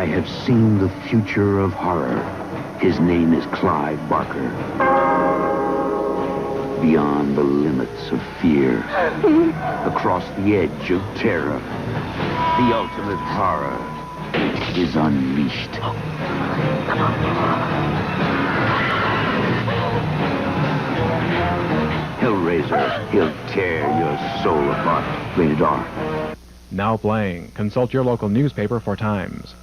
I have seen the future of horror. His name is Clive Barker. Beyond the limits of fear. Across the edge of terror. The ultimate horror is unleashed. Hellraiser, he'll tear your soul apart. Rated R. Now playing. Consult your local newspaper for times.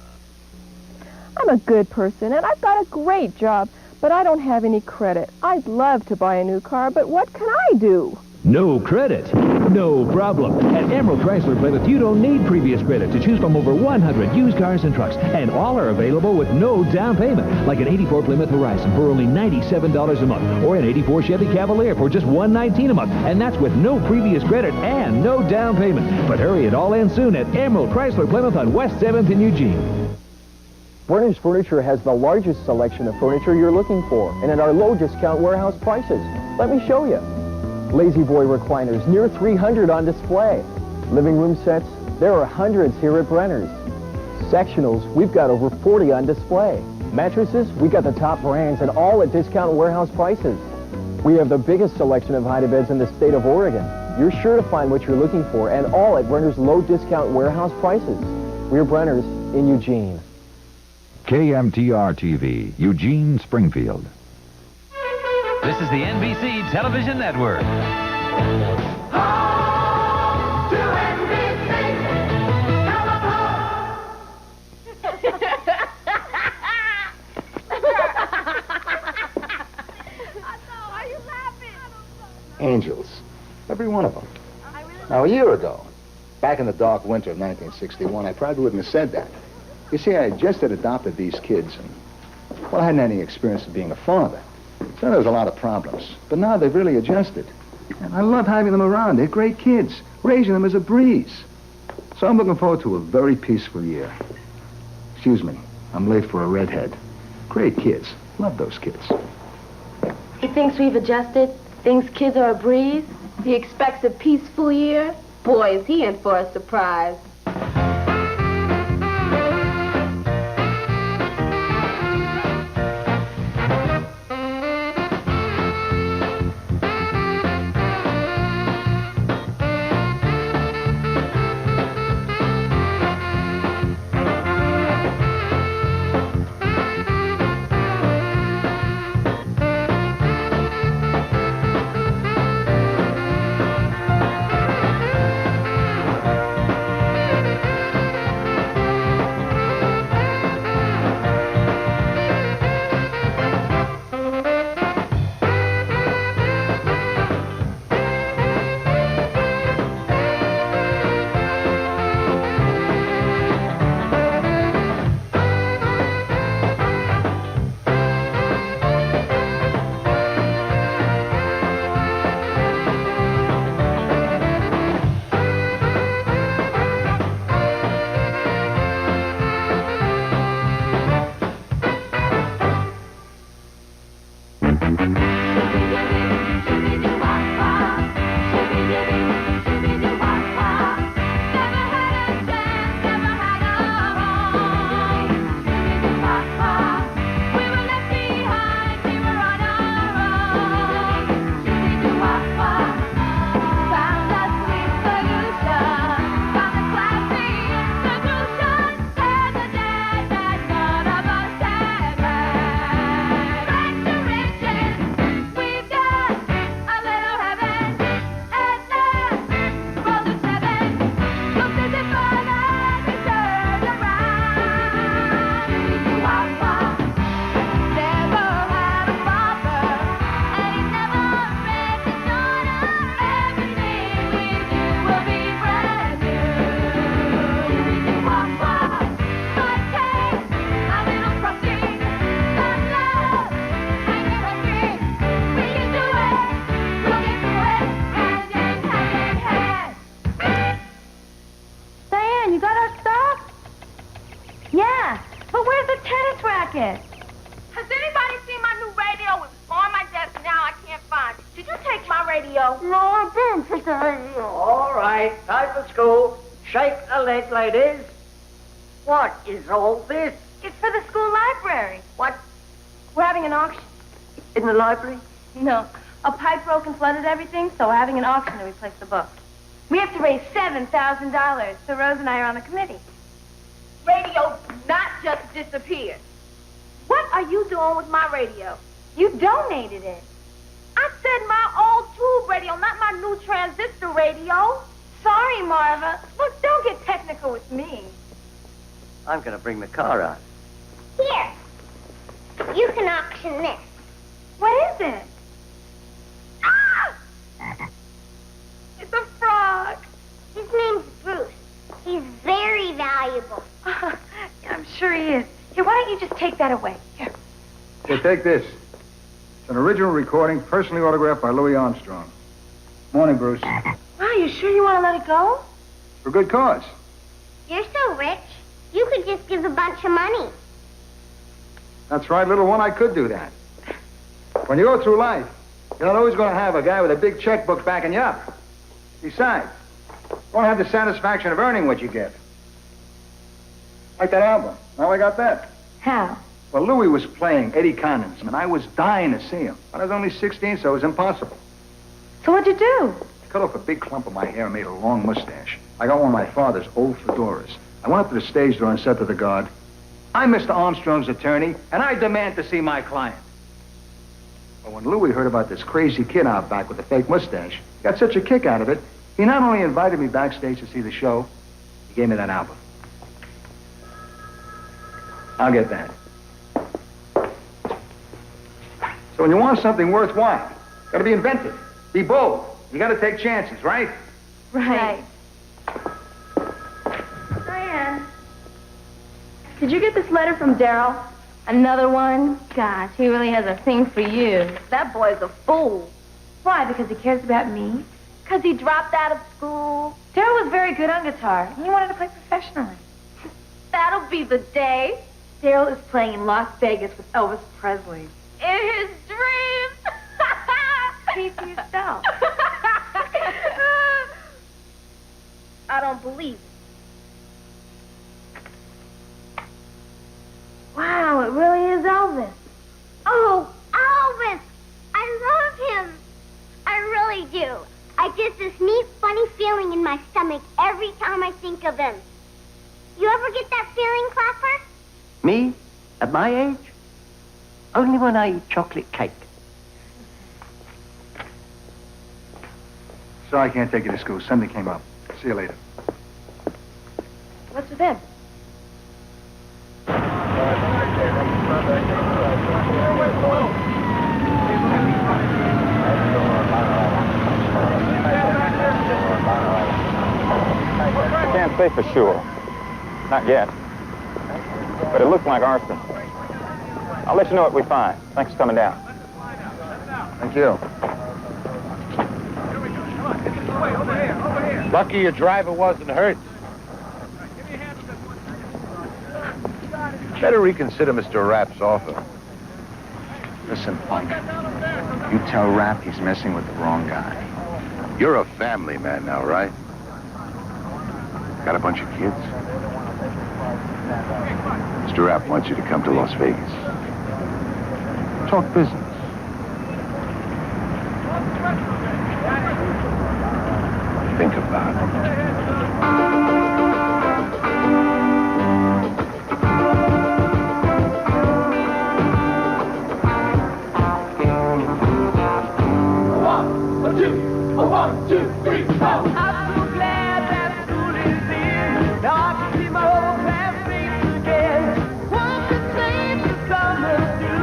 I'm a good person, and I've got a great job, but I don't have any credit. I'd love to buy a new car, but what can I do? No credit? No problem. At Emerald Chrysler Plymouth, you don't need previous credit to choose from over 100 used cars and trucks, and all are available with no down payment, like an 84 Plymouth Horizon for only $97 a month, or an 84 Chevy Cavalier for just $119 a month, and that's with no previous credit and no down payment. But hurry, it all ends soon at Emerald Chrysler Plymouth on West 7th in Eugene. Brenner's Furniture has the largest selection of furniture you're looking for, and at our low discount warehouse prices. Let me show you. Lazy Boy recliners, near 300 on display. Living room sets, there are hundreds here at Brenner's. Sectionals, we've got over 40 on display. Mattresses, we got the top brands and all at discount warehouse prices. We have the biggest selection of hide-a-beds in the state of Oregon. You're sure to find what you're looking for, and all at Brenner's low discount warehouse prices. We're Brenner's in Eugene. KMTR-TV, Eugene, Springfield. This is the NBC Television Network. Angels. Every one of them. Now, a year ago, back in the dark winter of 1961, I probably wouldn't have said that. You see, I just had adopted these kids, and, well, I hadn't any experience of being a father. So there was a lot of problems. But now they've really adjusted. And I love having them around. They're great kids. Raising them is a breeze. So I'm looking forward to a very peaceful year. Excuse me, I'm late for a redhead. Great kids. Love those kids. He thinks we've adjusted, thinks kids are a breeze. He expects a peaceful year. Boy, is he in for a surprise. jacket. Has anybody seen my new radio? It's on my desk now. I can't find it. Did you take my radio? No, I didn't take the radio. All right, time for school. Shake a leg, ladies. What is all this? It's for the school library. What? We're having an auction. In the library? No. A pipe broke and flooded everything, so we're having an auction to replace the book. We have to raise $7,000, so Rose and I are on the committee. Radio not just disappeared. What are you doing with my radio? You donated it. I said my old tube radio, not my new transistor radio. Sorry, Marva. Look, don't get technical with me. I'm going to bring the car out. Here. You can auction this. What is it? Ah! It's a frog. His name's Bruce. He's very valuable. Yeah, I'm sure he is. Here, why don't you just take that away? Here. Here, take this. It's an original recording, personally autographed by Louis Armstrong. Morning, Bruce. Wow, you sure you want to let it go? For good cause. You're so rich. You could just give a bunch of money. That's right, little one, I could do that. When you go through life, you're not always going to have a guy with a big checkbook backing you up. Besides, you won't have the satisfaction of earning what you get. Like that album. How I got that? How? Well, Louis was playing Eddie Condon, and I was dying to see him. But I was only 16, so it was impossible. So what'd you do? I cut off a big clump of my hair and made a long mustache. I got one of my father's old fedoras. I went up to the stage door and said to the guard, "I'm Mr. Armstrong's attorney, and I demand to see my client." Well, when Louis heard about this crazy kid out back with the fake mustache, he got such a kick out of it, he not only invited me backstage to see the show, he gave me that album. I'll get that. So when you want something worthwhile, gotta be inventive, be bold. You gotta take chances, right? Right. Diane, did you get this letter from Daryl? Another one? Gosh, he really has a thing for you. That boy's a fool. Why? Because he cares about me? Because he dropped out of school. Daryl was very good on guitar. He wanted to play professionally. That'll be the day. Daryl is playing in Las Vegas with Elvis Presley. In his dreams. Keep to yourself. I don't believe it. Wow, it really is Elvis. Oh, Elvis! I love him. I really do. I get this neat, funny feeling in my stomach every time I think of him. You ever get that feeling, Clapper? Me? At my age? Only when I eat chocolate cake. Sorry I can't take you to school. Something came up. See you later. What's with him? Can't say for sure. Not yet. But it looks like arson. I'll let you know what we find. Thanks for coming down. Thank you. Lucky your driver wasn't hurt. Better reconsider Mr. Rapp's offer. Listen, Punk. You tell Rapp he's messing with the wrong guy. You're a family man now, right? Got a bunch of kids? Mr. Rapp wants you to come to Las Vegas. Talk business. Think about it. One, two, three, four. I'm so glad that school is in. Now I can see my whole classmates again. What the same the summer do?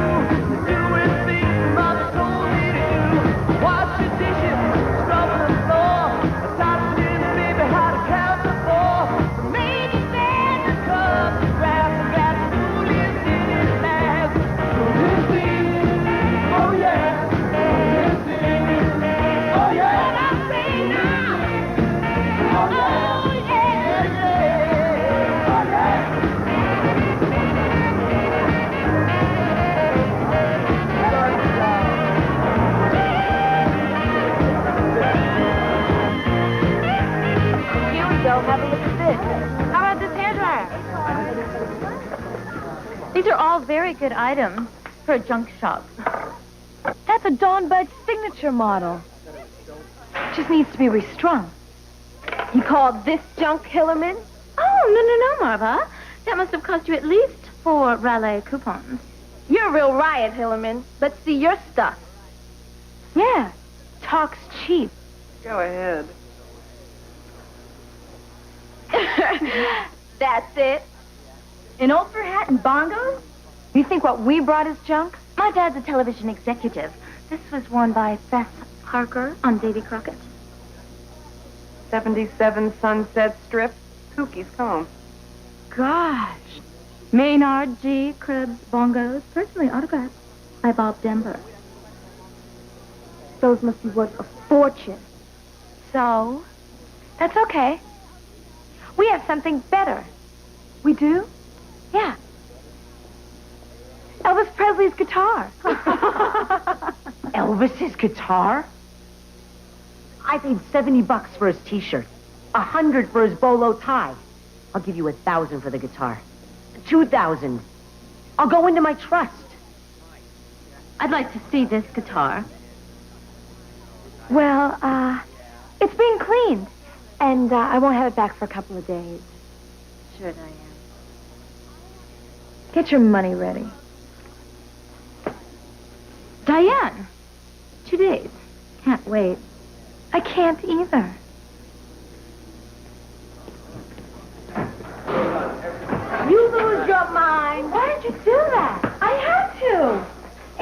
Doing things Mother told me to do. Wash your dishes, scrub the floor, tossing in baby. These are all very good items for a junk shop. That's a Dawn Bud signature model. Just needs to be restrung. You call this junk, Hillerman? Oh, no, Marva. That must have cost you at least 4 Raleigh coupons. You're a real riot, Hillerman. Let's see your stuff. Yeah, talks cheap. Go ahead. That's it. An Oprah hat and bongos? You think what we brought is junk? My dad's a television executive. This was worn by Beth Parker on Davy Crockett. 77 Sunset Strip, Kookie's comb. Gosh. Maynard G. Cribs bongos, personally autographed by Bob Denver. Those must be worth a fortune. So, that's okay. We have something better. We do? Yeah. Elvis Presley's guitar. Elvis's guitar? I paid $70 for his T-shirt, $100 for his bolo tie. I'll give you $1,000 for the guitar. $2,000. I'll go into my trust. I'd like to see this guitar. Well, it's being cleaned, and I won't have it back for a couple of days. Sure, Diane. Get your money ready. Diane, 2 days. Can't wait. I can't either. You lose your mind. Why did you do that? I had to.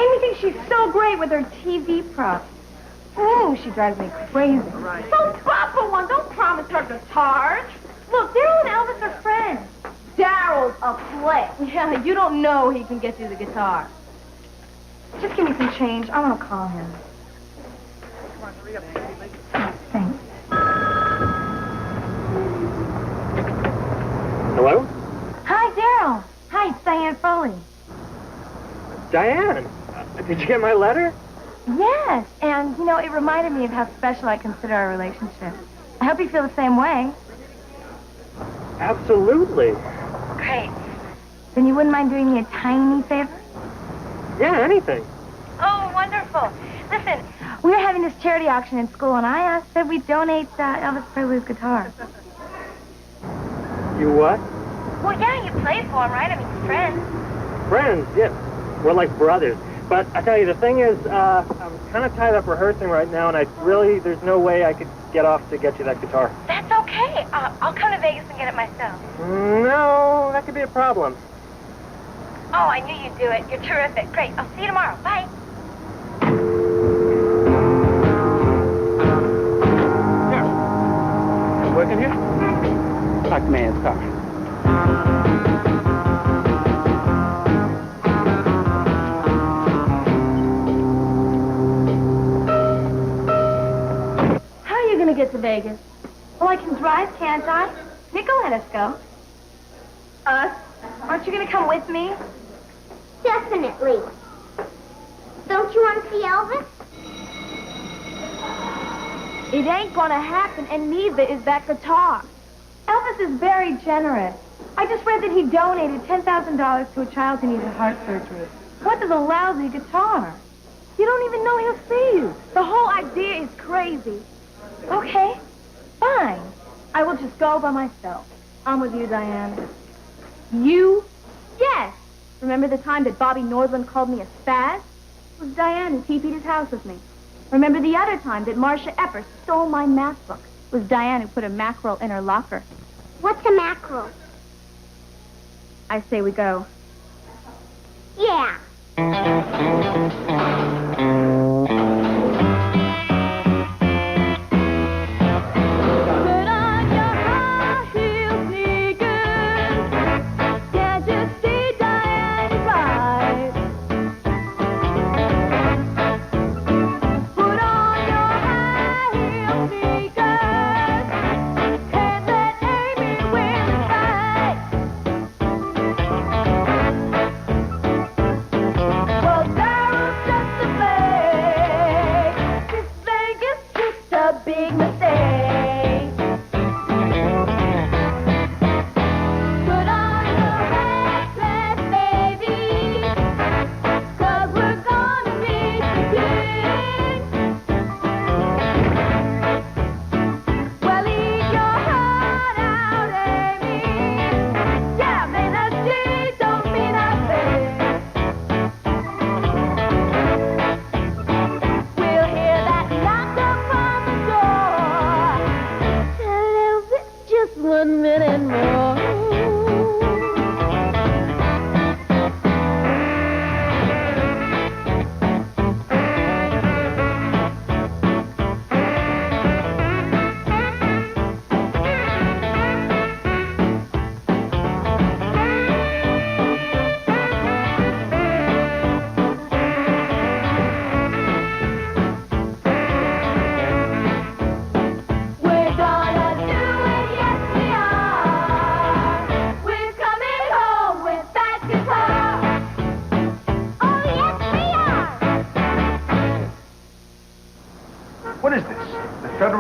Amy thinks she's so great with her TV props. Oh, she drives me crazy. Don't drop her one. Don't promise her guitars. Look, Daryl and Elvis are friends. Daryl's a flex. Yeah, you don't know he can get you the guitar. Just give me some change. I want to call him. Oh, thanks. Hello? Hi, Daryl. Hi, it's Diane Foley. Diane, did you get my letter? Yes, and, you know, it reminded me of how special I consider our relationship. I hope you feel the same way. Absolutely. Great. Then you wouldn't mind doing me a tiny favor? Yeah, anything. Oh, wonderful. Listen, we were having this charity auction in school, and I asked that we donate Elvis Presley's guitar. You what? Well, yeah, you play for him, right? I mean, friends. Friends, yes. We're like brothers. But I tell you, the thing is, I'm kind of tied up rehearsing right now, and there's no way I could get off to get you that guitar. That's okay. I'll come to Vegas and get it myself. No, that could be a problem. Oh, I knew you'd do it. You're terrific. Great. I'll see you tomorrow. Bye. You working here? Park the man's car. How are you going to get to Vegas? Well, I can drive, can't I? Nico let us go. Us? Aren't you going to come with me? Definitely. Don't you want to see Elvis? It ain't going to happen, and neither is that guitar. Elvis is very generous. I just read that he donated $10,000 to a child who needed heart surgery. What is a lousy guitar? You don't even know he'll see you. The whole idea is crazy. Okay, fine. I will just go by myself. I'm with you, Diane. You? Yes. Remember the time that Bobby Nordland called me a spaz? It was Diane who TP'd his house with me. Remember the other time that Marcia Epper stole my math book? It was Diane who put a mackerel in her locker. What's a mackerel? I say we go. Yeah. Well, Daryl's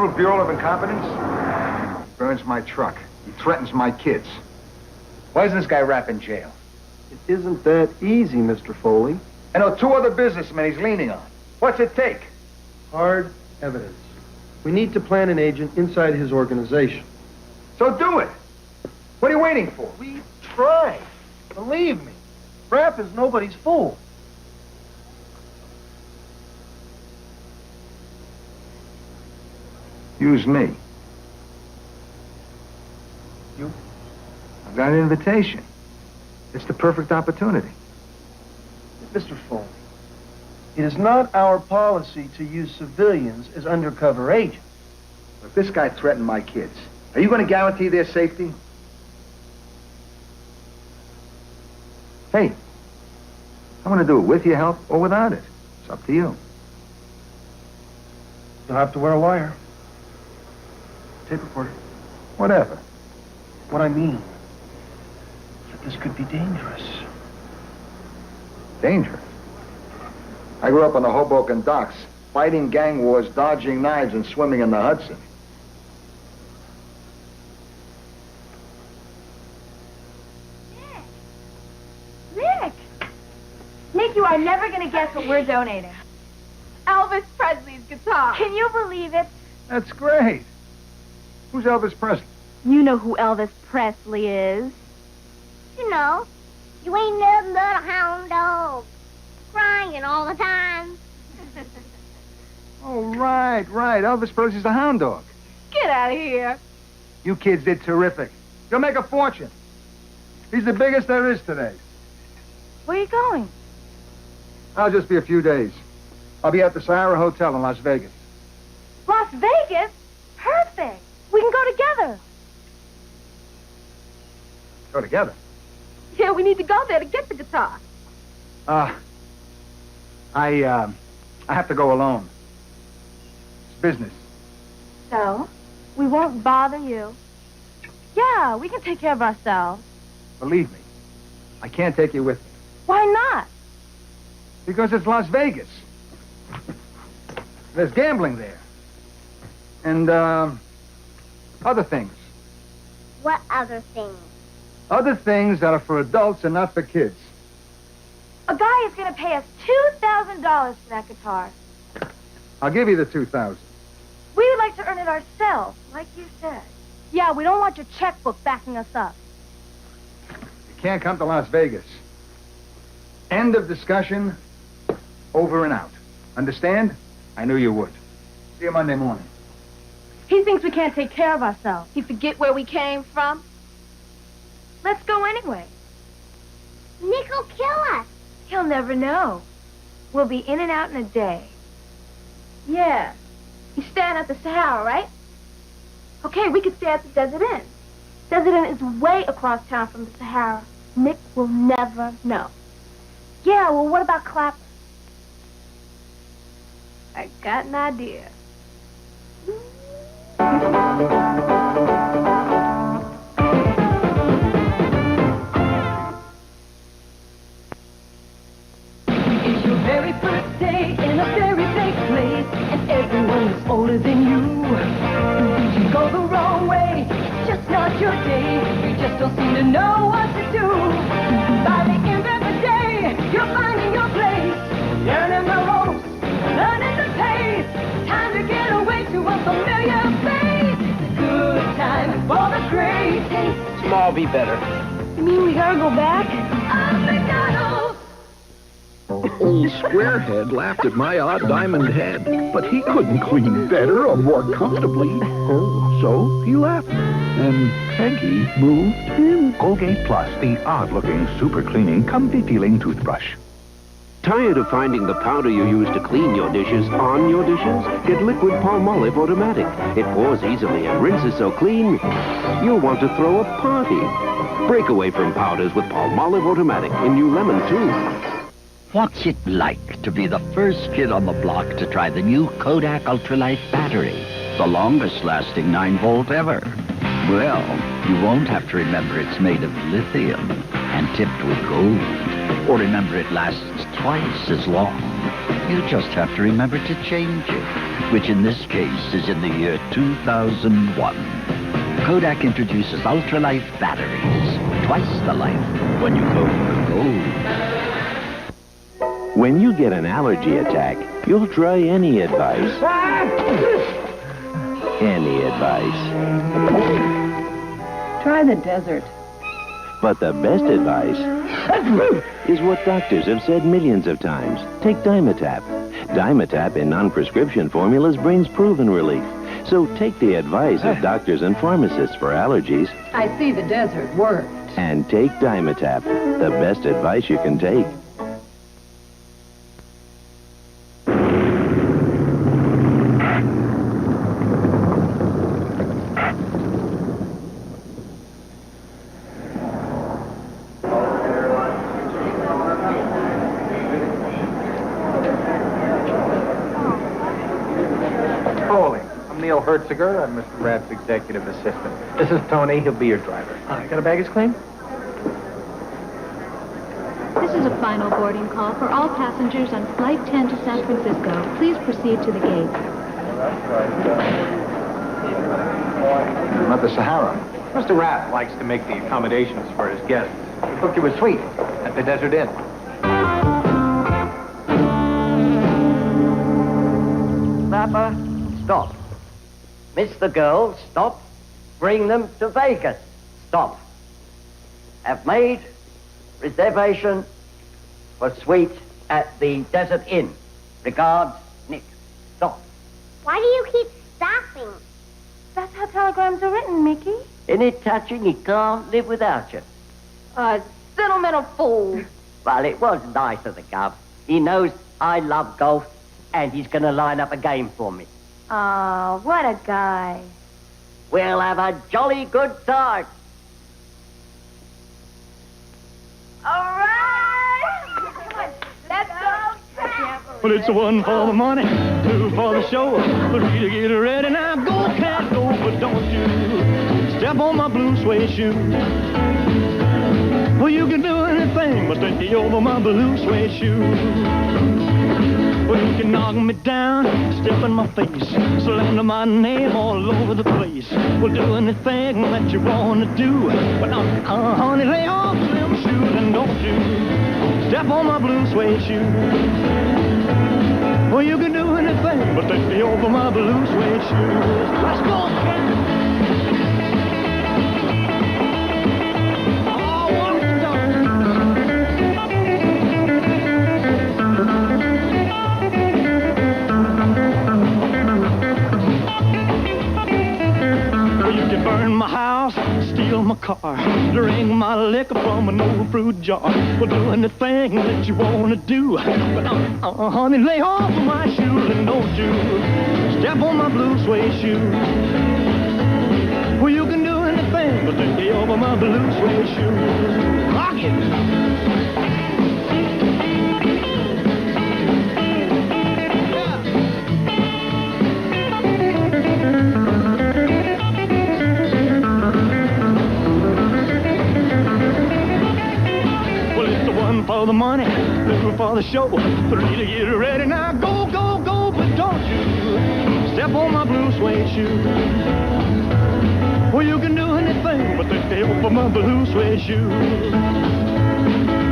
Federal Bureau of Incompetence? He burns my truck. He threatens my kids. Why isn't this guy Rapp in jail? It isn't that easy, Mr. Foley. I know 2 other businessmen he's leaning on. What's it take? Hard evidence. We need to plant an agent inside his organization. So do it. What are you waiting for? We tried. Believe me. Rapp is nobody's fool. Use me. You? I've got an invitation. It's the perfect opportunity. Mr. Foley, it is not our policy to use civilians as undercover agents. If this guy threatened my kids, are you going to guarantee their safety? Hey, I want to do it with your help or without it. It's up to you. You'll have to wear a wire. Tape recorder. Whatever. What I mean is that this could be dangerous. Dangerous? I grew up on the Hoboken docks, fighting gang wars, dodging knives, and swimming in the Hudson. Nick! Nick, you are never going to guess what we're donating. Elvis Presley's guitar. Can you believe it? That's great. Who's Elvis Presley? You know who Elvis Presley is. You know, you ain't nothing but a hound dog. Crying all the time. Oh, right. Elvis Presley's the hound dog. Get out of here. You kids did terrific. You'll make a fortune. He's the biggest there is today. Where are you going? I'll just be a few days. I'll be at the Sahara Hotel in Las Vegas. Las Vegas? Perfect. We can go together. Go together? Yeah, we need to go there to get the guitar. I have to go alone. It's business. So, we won't bother you. Yeah, we can take care of ourselves. Believe me, I can't take you with me. Why not? Because it's Las Vegas. There's gambling there. And, other things. What other things? Other things that are for adults and not for kids. A guy is going to pay us $2,000 for that guitar. I'll give you the $2,000. We would like to earn it ourselves, like you said. Yeah, we don't want your checkbook backing us up. You can't come to Las Vegas. End of discussion. Over and out. Understand? I knew you would. See you Monday morning. He thinks we can't take care of ourselves. You forget where we came from? Let's go anyway. Nick will kill us. He'll never know. We'll be in and out in a day. Yeah. You're staying at the Sahara, right? Okay, we could stay at the Desert Inn. Desert Inn is way across town from the Sahara. Nick will never know. Yeah, well, what about Clapper? I got an idea. It's your very first day in a very big place, and everyone is older than you. You go the wrong way, it's just not your day. You just don't seem to know what to do. By the end of the day, you're finding your place, learning the ropes, learning the pace. Time to get away to a familiar face. It's a good time for the great taste. Small be better. You mean we gotta go back? Of McDonald's. Old Squarehead laughed at my odd diamond head, but he couldn't clean better or more comfortably. So he left, and Peggy moved in. Colgate Plus, the odd-looking, super-cleaning, comfy-feeling toothbrush. Tired of finding the powder you use to clean your dishes on your dishes? Get Liquid Palmolive Automatic. It pours easily and rinses so clean, you'll want to throw a party. Break away from powders with Palmolive Automatic in new lemon, too. What's it like to be the first kid on the block to try the new Kodak Ultralight battery? The longest-lasting 9-volt ever. Well, you won't have to remember it's made of lithium and tipped with gold. Or remember it lasts twice as long. You just have to remember to change it. which in this case is in the year 2001. Kodak introduces ultralight batteries, twice the life when you go for gold. When you get an allergy attack, you'll try any advice. Any advice. Try the desert. But the best advice is what doctors have said millions of times. Take Dimetapp. Dimetapp in non-prescription formulas brings proven relief. So take the advice of doctors and pharmacists for allergies I see the desert worked. and take Dimetapp, the best advice you can take. Neil Hertziger. I'm Mr. Rath's executive assistant. This is Tony. He'll be your driver. Got a baggage claim? This is a final boarding call for all passengers on Flight 10 to San Francisco. Please proceed to the gate. Not the Sahara. Mr. Rath likes to make the accommodations for his guests. He booked you a suite at the Desert Inn. Papa, stop. Miss the girls, stop. Bring them to Vegas, stop. Have made reservation for suite at the Desert Inn. Regards, Nick. Stop. Why do you keep stopping? That's how telegrams are written, Mickey. Any touching, he can't live without you. Sentimental fool. Well, it was nice of the Gov. He knows I love golf, and he's going to line up a game for me. Oh, what a guy. We'll have a jolly good time. All right. Come on, let's go. Well, it's one for the money, two for the show, three to get ready. Now go, cat, go, but don't you step on my blue suede shoe. Well, you can do anything but take me over my blue suede shoe. Well, you can knock me down, step in my face, slander my name all over the place. Well, do anything that you want to do, but honey, lay off them shoes and don't you step on my blue suede shoe. Well, you can do anything but take me over my blue suede shoes. Let's go, cat. Burn my house, steal my car, drink my liquor from an old fruit jar. Well, do anything that you want to do, but honey, lay off of my shoes and don't you step on my blue suede shoe. Well, you can do anything but take me over my blue suede shoe. Rock it! For the money, two for the show, three to get ready. Now go, go, go, but don't you step on my blue suede shoe. Well, you can do anything but take me over my blue suede shoe.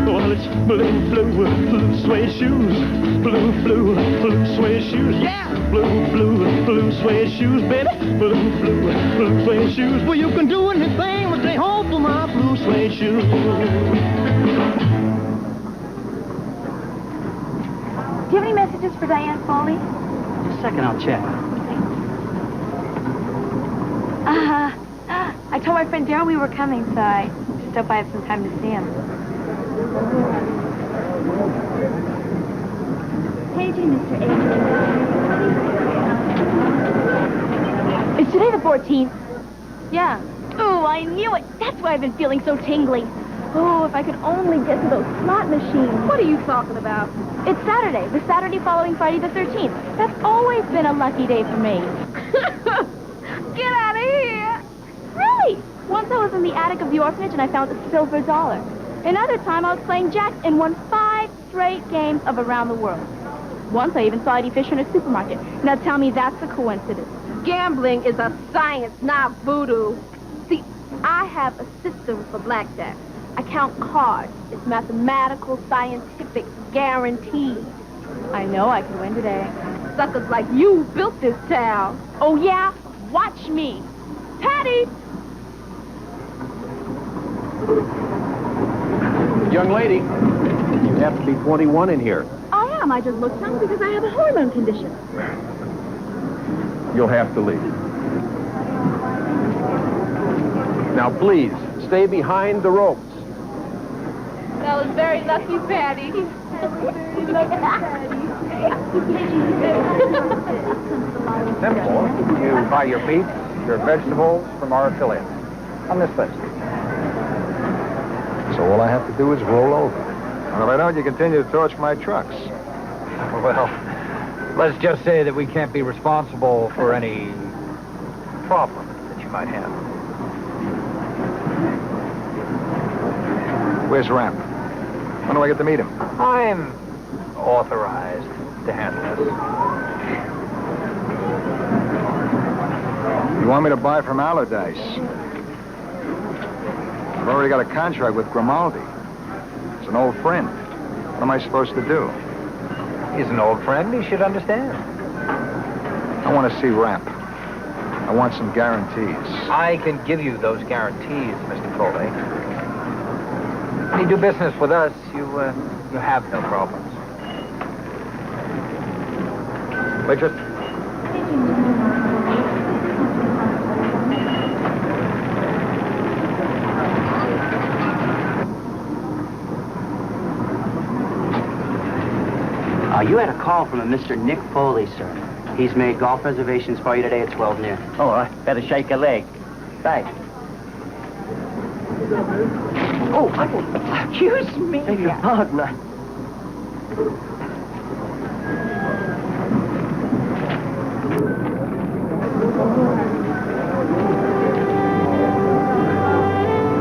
Well, it's blue, blue, blue suede shoes. Blue, blue, blue suede shoes. Yeah! Blue, blue, blue suede shoes, baby. Blue, blue, blue suede shoes. Well, you can do anything but stay home for my blue suede shoes. Do you have any messages for Diane Foley? Just a second, I'll check. I told my friend Daryl we were coming, so I just hope I have some time to see him. Paging Mr. H. Is today the 14th? Yeah. Ooh, I knew it. That's why I've been feeling so tingly. Oh, if I could only get to those slot machines. What are you talking about? It's Saturday, the Saturday following Friday the 13th. That's always been a lucky day for me. Get out of here! Really? Once I was in the attic of the orphanage and I found a silver dollar. Another time I was playing jacks and won 5 straight games of Around the World. Once I even saw Eddie Fisher in a supermarket. Now tell me that's a coincidence. Gambling is a science, not voodoo. See, I have a system for blackjack. I count cards. It's mathematical, scientific, guaranteed. I know I could win today. Suckers like you built this town. Oh, yeah? Watch me. Patty! Young lady, you have to be 21 in here. I am. I just look young because I have a hormone condition. You'll have to leave. Now, please, stay behind the ropes. That was very lucky, Patty. Simple. You buy your meat, your vegetables from our affiliate on this list. So all I have to do is roll over. And if I don't, you continue to torch my trucks. Well, let's just say that we can't be responsible for any problem that you might have. Where's Ramp? When do I get to meet him? I'm authorized to handle this. You want me to buy from Allardyce? I've already got a contract with Grimaldi. He's an old friend. What am I supposed to do? He's an old friend. He should understand. I want to see Ramp. I want some guarantees. I can give you those guarantees, Mr. Foley. When you do business with us, you have no problems. Waitress. You had a call from a Mr. Nick Foley, sir. He's made golf reservations for you today at 12 noon. Oh, I better shake a leg. Thanks. Oh, excuse me. Beg your pardon.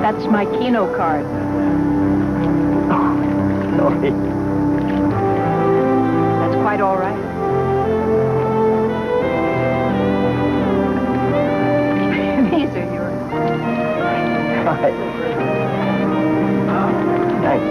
That's my Keno card. Sorry. Quite all right. These are yours. Right. Thanks.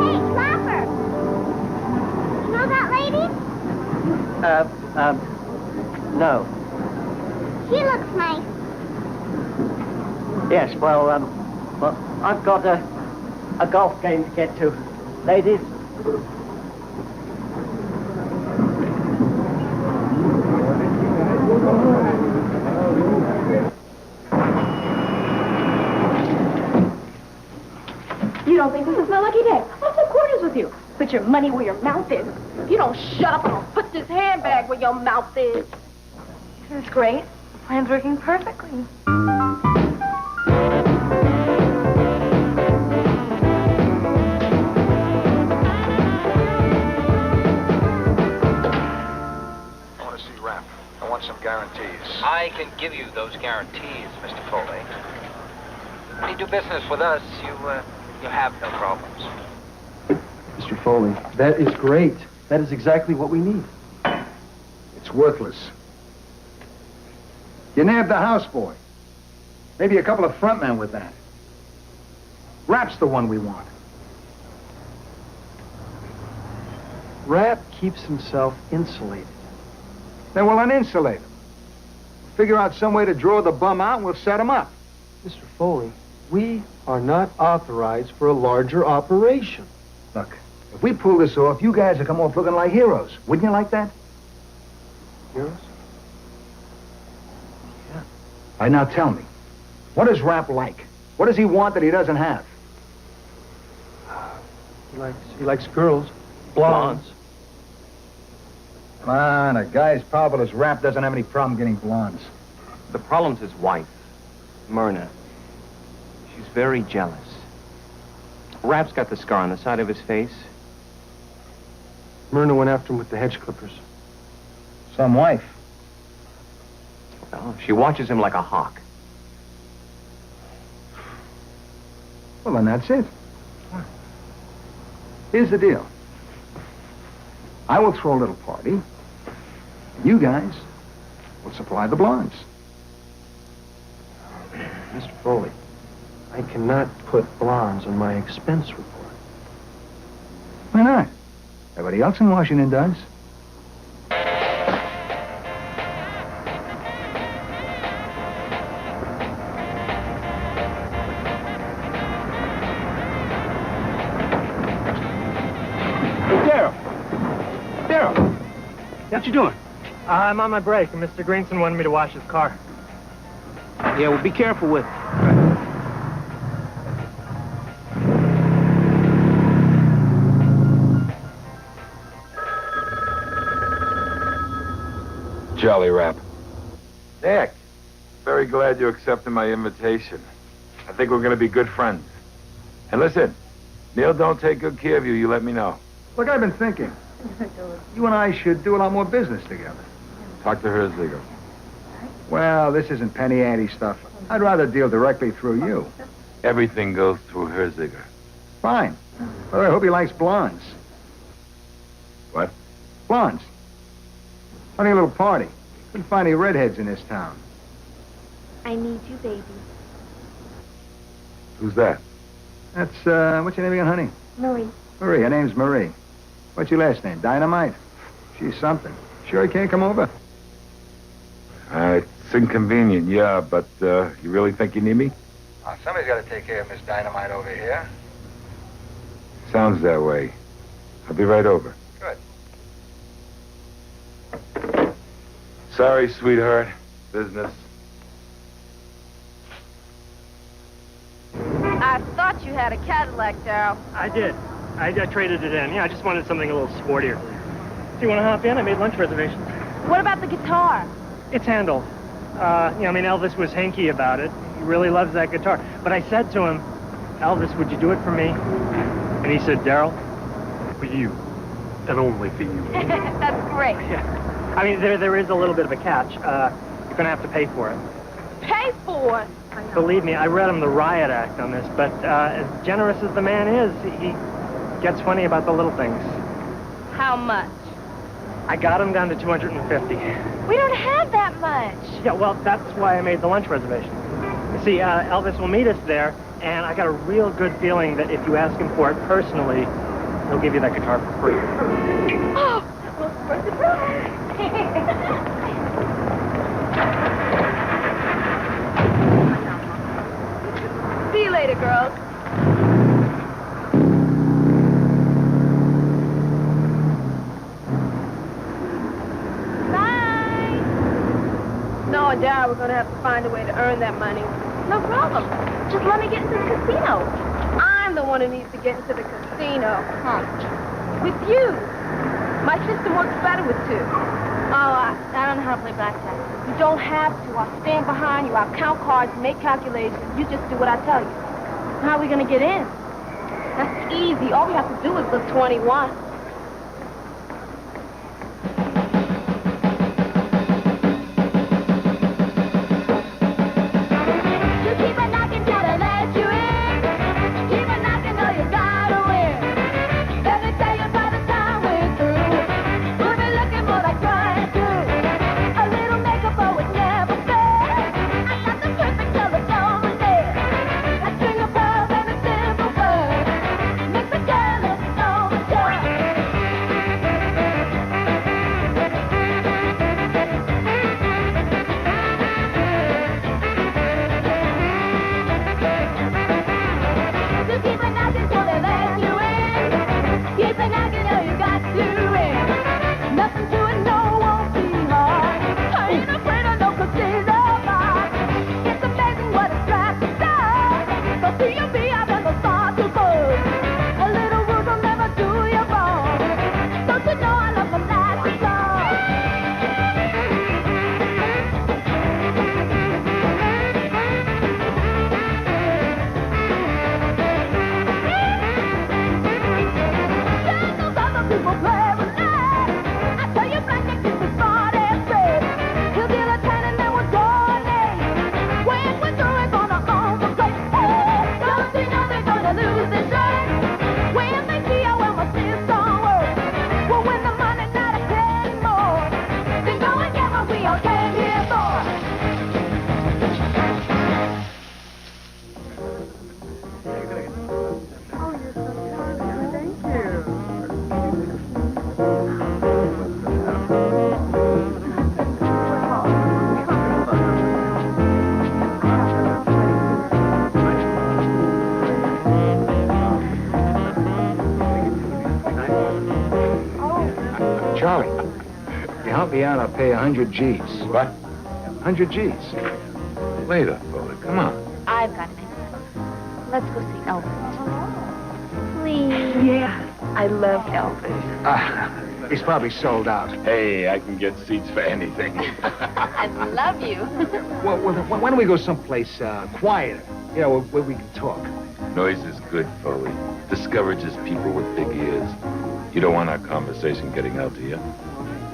Hey, Clapper! You know that lady? No. She looks nice. Yes, well, I've got a golf game to get to. Ladies? You don't think this is my lucky day? I'll flip quarters with you. Put your money where your mouth is. If you don't shut up, I'll put this handbag where your mouth is. This is great. Plan's working perfectly. I want to see Ramp. I want some guarantees. I can give you those guarantees, Mr. Foley. When you do business with us, you have no problems. Mr. Foley, that is great. That is exactly what we need. It's worthless. You nabbed the houseboy. Maybe a couple of frontmen with that. Rap's the one we want. Rap keeps himself insulated. Then we'll uninsulate him. Figure out some way to draw the bum out and we'll set him up. Mr. Foley, we are not authorized for a larger operation. Look, if we pull this off, you guys will come off looking like heroes. Wouldn't you like that? Heroes? Yeah. All right, now tell me. What is Rap like? What does he want that he doesn't have? He likes girls. Blondes. Come on, a guy as powerful as Rap doesn't have any problem getting blondes. The problem's his wife, Myrna. She's very jealous. Rap's got the scar on the side of his face. Myrna went after him with the hedge clippers. Some wife. Oh, she watches him like a hawk. Well, then that's it. Here's the deal. I will throw a little party. And you guys will supply the blondes. Mr. Foley, I cannot put blondes on my expense report. Why not? Everybody else in Washington does. What you doing? I'm on my break, and Mr. Greenson wanted me to wash his car. Yeah, well, be careful with it. Jolly Rap. Nick, very glad you accepted my invitation. I think we're going to be good friends. And listen, Neil don't take good care of you, you let me know. Look, I've been thinking. You and I should do a lot more business together. Talk to Herzliger. Well, this isn't penny ante stuff. I'd rather deal directly through you. Everything goes through Herzliger. Fine. But I hope he likes blondes. What? Blondes. Funny little party. Couldn't find any redheads in this town. I need you, baby. Who's that? That's, what's your name again, honey? Marie. Marie. Her name's Marie. What's your last name? Dynamite? She's something. Sure he can't come over? It's inconvenient, yeah, but you really think you need me? Somebody's got to take care of Miss Dynamite over here. Sounds that way. I'll be right over. Good. Sorry, sweetheart. Business. I thought you had a Cadillac, Daryl. I did. I traded it in. Yeah, I just wanted something a little sportier. Do you want to hop in? I made lunch reservations. What about the guitar? It's handled. Elvis was hanky about it. He really loves that guitar. But I said to him, Elvis, would you do it for me? And he said, Daryl, for you, and only for you. That's great. Yeah. I mean, there is a little bit of a catch. You're going to have to pay for it. Pay for it? Believe me, I read him the riot act on this, but as generous as the man is, he gets funny about the little things. How much? I got him down to $250. We don't have that much. Yeah, well, that's why I made the lunch reservation. You see, Elvis will meet us there, and I got a real good feeling that if you ask him for it personally, he'll give you that guitar for free. Oh, well, surprise. See you later, girls. Bye. No, and Dad, we're going to have to find a way to earn that money. No problem. Just let me get into the casino. I'm the one who needs to get into the casino. With you. My system works better with two. Oh, I don't know how to play blackjack. You don't have to. I'll stand behind you. I'll count cards, make calculations. You just do what I tell you. How are we going to get in? That's easy. All we have to do is look 21. If you help me out, I'll pay 100 G's. What? 100 G's. Later, Foley. Come on. I've got an idea. Let's go see Elvis. Please. Yeah, I love Elvis. He's probably sold out. Hey, I can get seats for anything. I love you. Well, why don't we go someplace quieter? You know, where we can talk. Noise is good, Foley. Discourages people with big ears. You don't want our conversation getting out to you?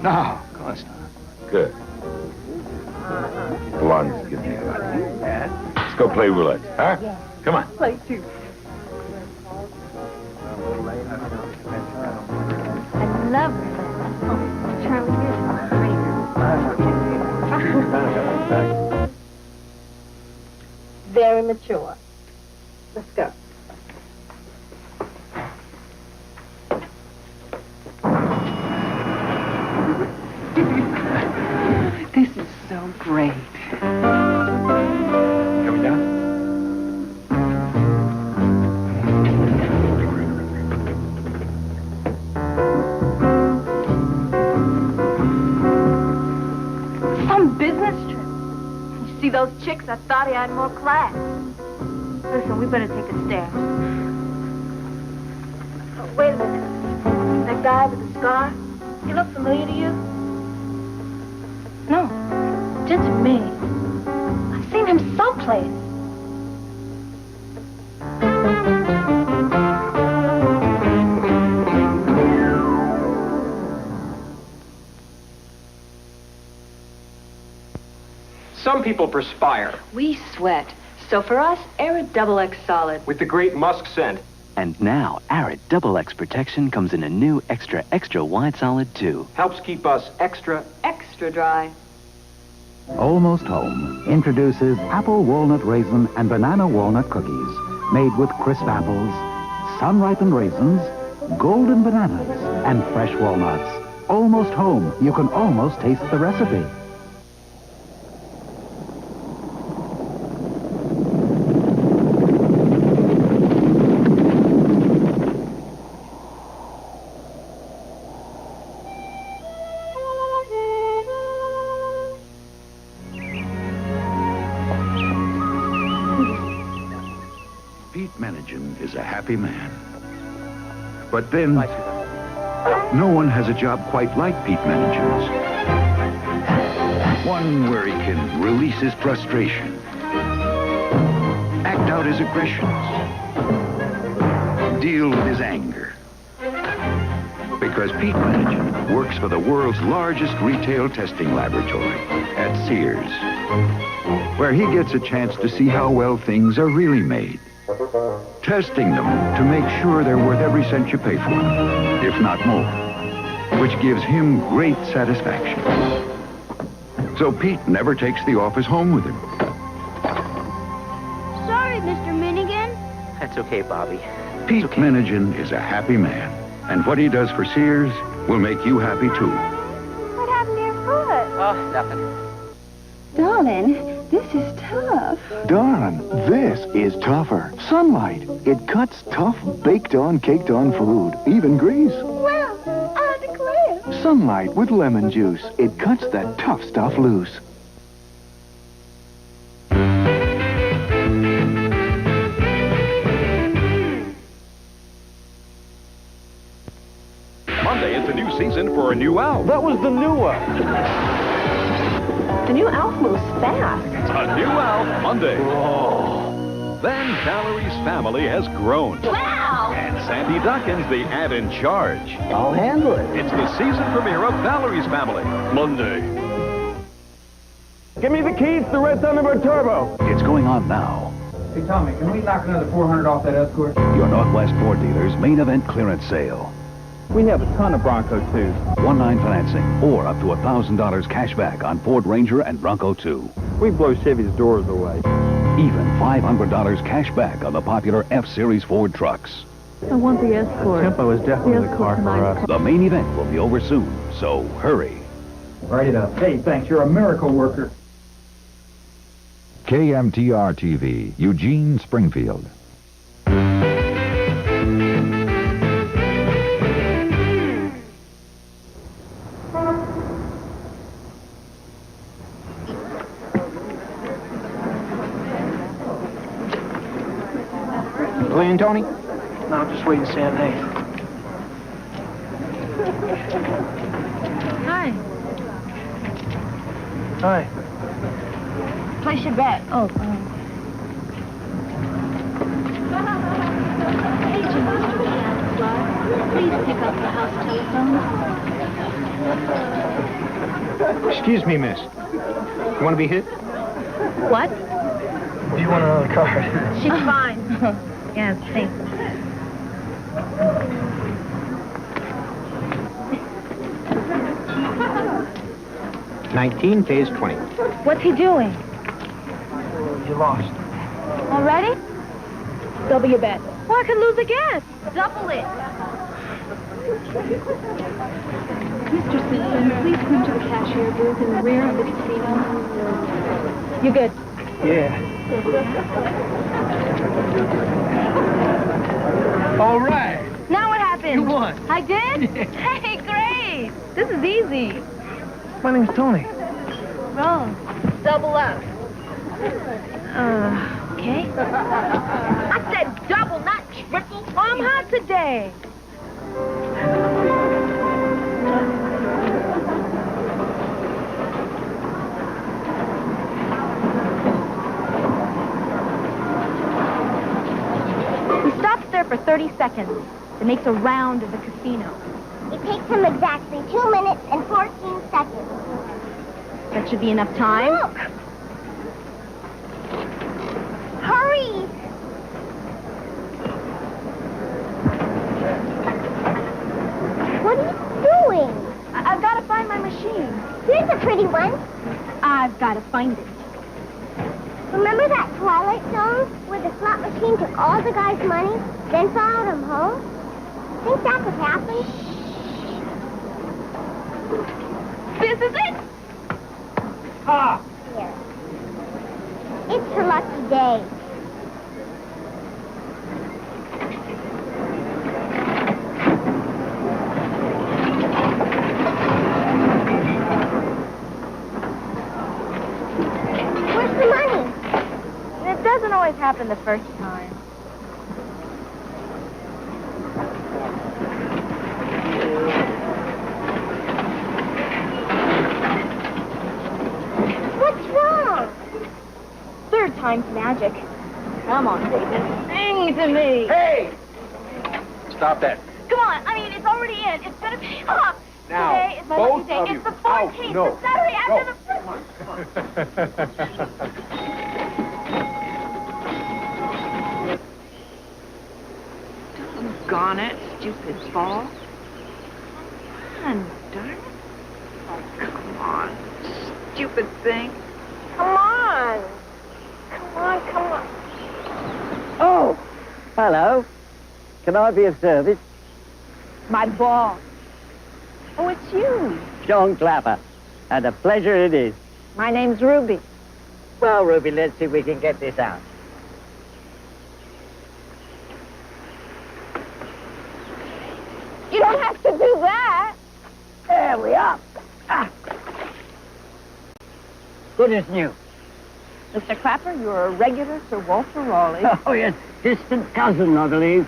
No, of course not. Good. Blondes give me a lot. Yeah? Let's go play roulette, huh? Yeah. Come on. Play too. I love her. Oh, Charlie, you're very mature. Let's go. This is so great. Coming down? Some business trip. You see those chicks? I thought he had more class. Listen, we better take the stairs. Oh, wait a minute. That guy with the scar, he look familiar to you? No, just me. I've seen him someplace. Some people perspire We sweat. So for us, Arid Double X Solid. with the great musk scent. And now, Arid Double X Protection comes in a new extra wide solid too. Helps keep us extra. Extra dry. Almost Home introduces apple walnut raisin and banana walnut cookies made with crisp apples, sun-ripened raisins, golden bananas, and fresh walnuts. Almost Home. You can almost taste the recipe. Pete Menigen is a happy man. But then, no one has a job quite like Pete Menigen's. One where he can release his frustration, act out his aggressions, deal with his anger. Because Pete Menigen works for the world's largest retail testing laboratory at Sears, where he gets a chance to see how well things are really made. Testing them to make sure they're worth every cent you pay for them, if not more, which gives him great satisfaction. So Pete never takes the office home with him. Sorry, Mr. Minigan. That's okay, Bobby. Pete Menigen is a happy man, and what he does for Sears will make you happy too. What happened to your foot? Oh, nothing. Darling, this is tough. Darn, this is tougher. Sunlight. It cuts tough, baked-on, caked-on food, even grease. Well, I declare. Sunlight with lemon juice. It cuts that tough stuff loose. Monday is the new season for a new Alf. That was the new one. The new Alf moves fast. A new Alf Monday. Then Valerie's family has grown. Wow! And Sandy Dawkins, the ad in charge. I'll handle it. It's the season premiere of Valerie's Family. Monday. Give me the keys to the Red Thunderbird Turbo. It's going on now. Hey, Tommy, can we knock another 400 off that Escort? Your Northwest Ford dealer's main event clearance sale. We have a ton of Bronco 2s. 1.9 financing or up to $1,000 cash back on Ford Ranger and Bronco 2. We blow Chevy's doors away. Even $500 cash back on the popular F-Series Ford trucks. I want the Escort. Tempo is definitely the car for us. The main event will be over soon, so hurry. Right up. Hey, thanks. You're a miracle worker. KMTR TV, Eugene, Springfield. playing, Tony? No, I'm just waiting to say hey. Hi. Hi. Place your bet. Oh, Please pick up the house telephone. Excuse me, miss. You want to be hit? what? Do you want another card? She's fine. Yeah, thanks. $19 pays $20. What's he doing? You lost. Already? Double your bet. Well, I could lose again. Double it. Mr. Simpson, please come to the cashier booth in the rear of the casino. You good? Yeah. All right. Now what happened? You won. I did? Hey, great. This is easy. My name's Tony. Wrong. Double up. Okay. I said double, not triple. I'm hot today. He stops there for 30 seconds and makes a round of the casino. It takes him exactly 2 minutes and 14 seconds. That should be enough time. Look! Hurry! What are you doing? I've got to find my machine. Here's a pretty one. I've got to find it. Remember that Twilight Zone where the slot machine took all the guy's money, then followed him home? Think that could happen? This is it? Ah! Here. It's her lucky day. Where's the money? It doesn't always happen the first time. What's wrong? Third time's magic. Come on, baby. Sing to me. Hey! Stop that. Come on. I mean, it's already in. It's going to pay off. Now, Today is my both lucky day. of It's you. the 14th. Out. No. The Saturday after the... Doggone it, stupid ball. Come on, darn it. Oh, come on, stupid thing. Come on. Come on, come on. Oh, hello. Can I be of service? My ball. Oh, it's you. John Clapper. And a pleasure it is. My name's Ruby. Well, Ruby, let's see if we can get this out. You don't have to do that. There we are. Ah. Good as new. Mr. Clapper, you're a regular Sir Walter Raleigh. Oh, yes. Distant cousin, I believe.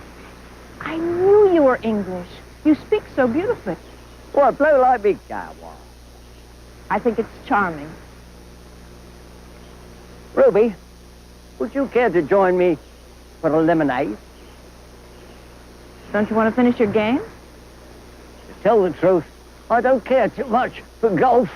I knew you were English. You speak so beautifully. Oh, a blow like big guy was. I think it's charming. Ruby, would you care to join me for a lemonade? Don't you want to finish your game? To tell the truth, I don't care too much for golf.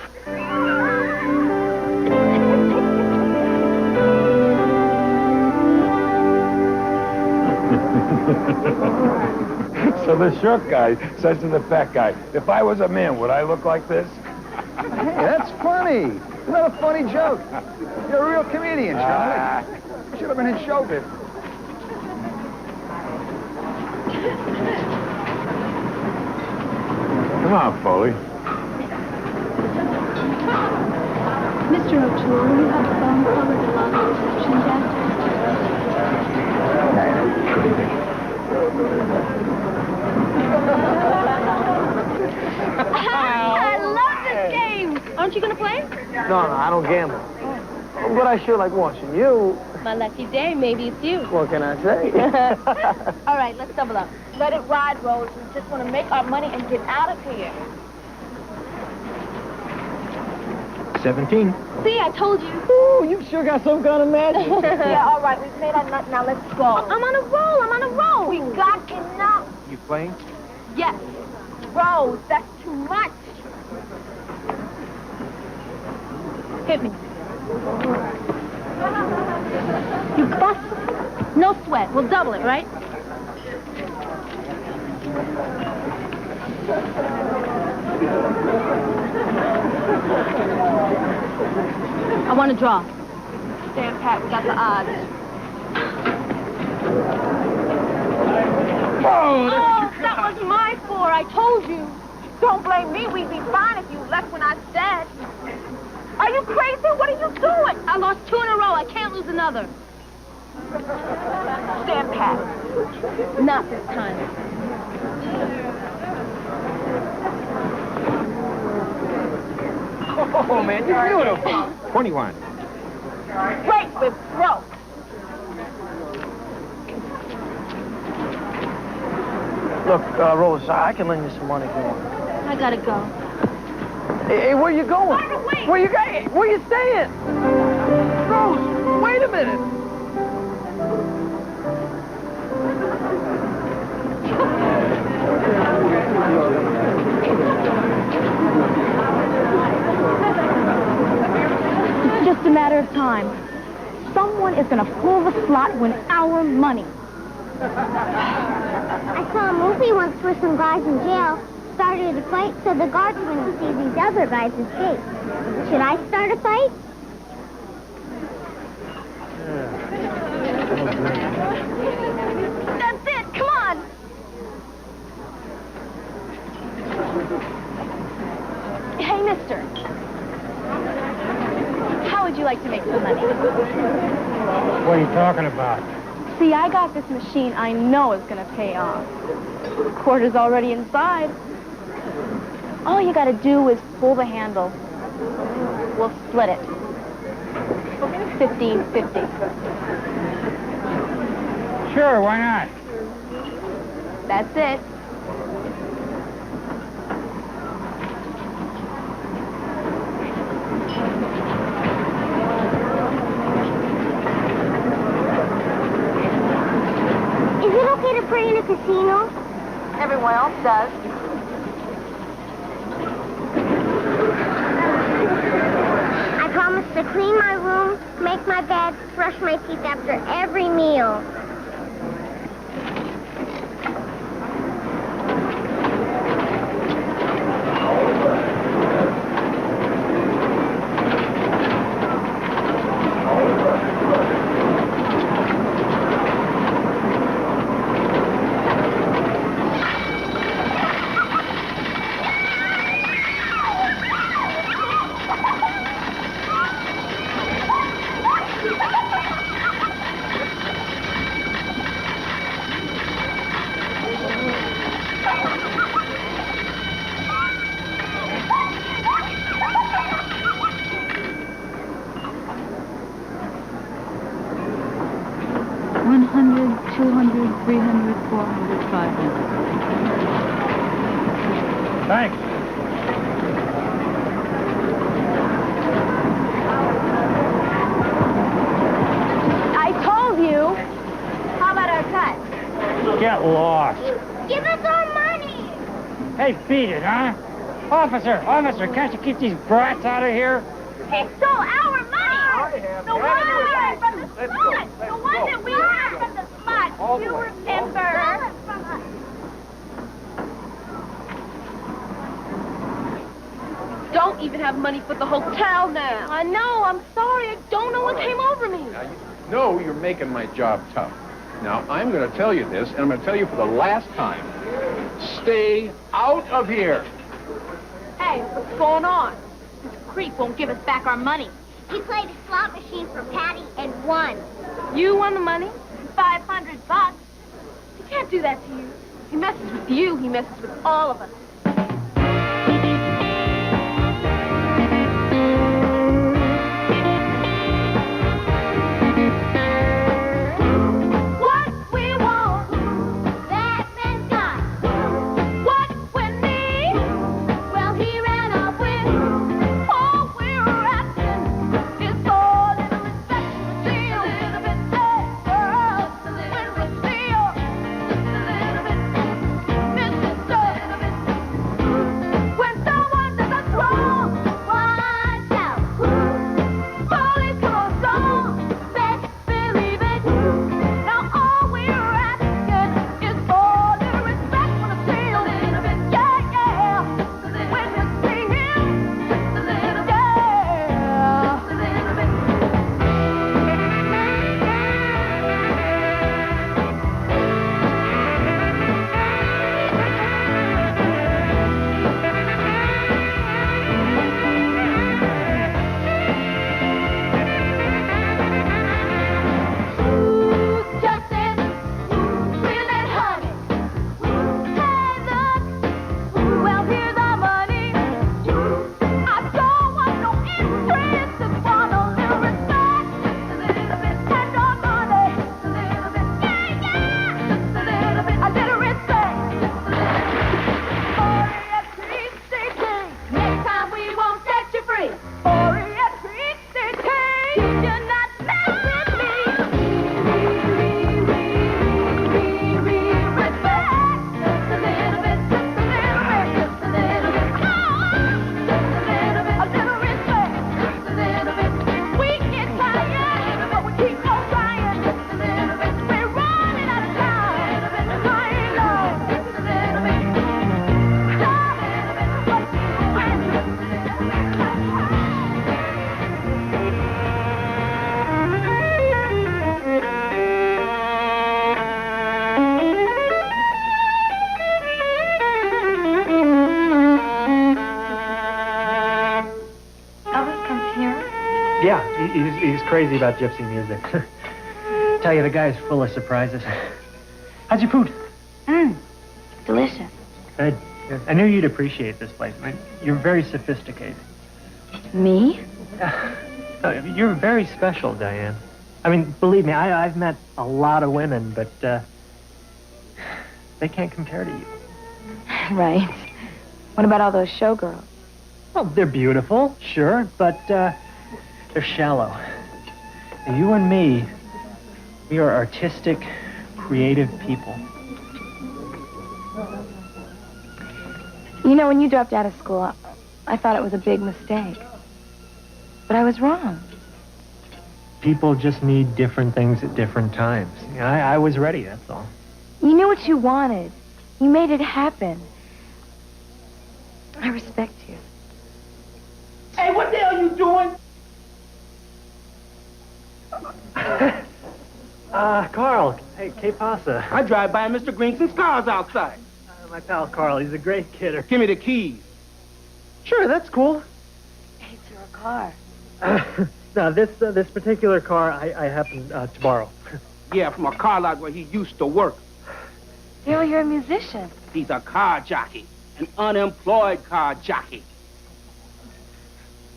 So the short guy says to the fat guy, if I was a man, would I look like this? Hey, that's funny. Isn't that a funny joke? You're a real comedian, Charlie. You should have been in showbiz. Come on, Foley. Mr. O'Toole, will you have a phone call with the lobby reception desk? I love this game. Aren't you going to play? No, I don't gamble. But I sure like watching you. my lucky day. Maybe it's you. What can I say? All right, let's double up. Let it ride, Rose. We just want to make our money and get out of here. 17. See, I told you. Ooh, you sure got some kind of magic. Yeah, all right, we've made our nut. Now let's go. I'm on a roll. I'm on a roll. We got enough. You playing? Yes. Rose, that's too much. Hit me. You bust. No sweat. We'll double it, right? I want to draw. Stand pat, we got the odds. Oh, that was my four. I told you. Don't blame me. We'd be fine if you left when I said. Are you crazy? What are you doing? I lost 2 in a row. I can't lose another. Stand pat. Not this time. Oh, man, you're beautiful. 21. Wait, we're broke. Look, Rose, I can lend you some money if you want. I gotta go. Hey, where you going? Where you going? Where you staying? Rose, wait a minute. It's just a matter of time. Someone is gonna pull the slot and win our money. I saw a movie once where some guys in jail started a fight so the guards wouldn't see these other guys escape. Should I start a fight? That's it. Come on. Hey, mister. How would you like to make some money? What are you talking about? See, I got this machine I know is gonna pay off. Quarter's already inside. All you gotta do is pull the handle. We'll split it. 50-50. Sure, why not? That's it. Is it okay to pray in a casino? Everyone else does. I promise to clean my room, make my bed, brush my teeth after every meal. Thanks. I told you. How about our cut? Get lost. Give us our money! Hey, beat it, huh? Officer, can't you keep these brats out of here? He stole our money! The one from the slot! The one that we had from the slot! You remember? Don't even have money for the hotel now. I know, I'm sorry. I don't know what came over me. Now, you know you're making my job tough. Now, I'm going to tell you this, and I'm going to tell you for the last time. Stay out of here. Hey, what's going on? This creep won't give us back our money. He played a slot machine for Patty and won. You won the money? $500. He can't do that to you. He messes with you, he messes with all of us. Yeah, he's crazy about gypsy music. Tell you, the guy's full of surprises. How's your food? Delicious. Good. Good. I knew you'd appreciate this place. I mean, you're very sophisticated. Me? You're very special, Diane. I mean, believe me, I've met a lot of women, but they can't compare to you. Right. What about all those showgirls? Well, they're beautiful, sure, but they're shallow. You and me, we are artistic, creative people. You know, when you dropped out of school, I thought it was a big mistake. But I was wrong. People just need different things at different times. I was ready, that's all. You knew what you wanted. You made it happen. I respect you. Hey, what the hell you doing? Carl. Hey, que pasa? I drive by Mr. Greenson's car's outside. My pal Carl, he's a great kidder. Give me the keys. Sure, that's cool. It's your car. No, this particular car I happen to borrow. Yeah, from a car lot where he used to work. Daryl, you're a musician. He's a car jockey, an unemployed car jockey.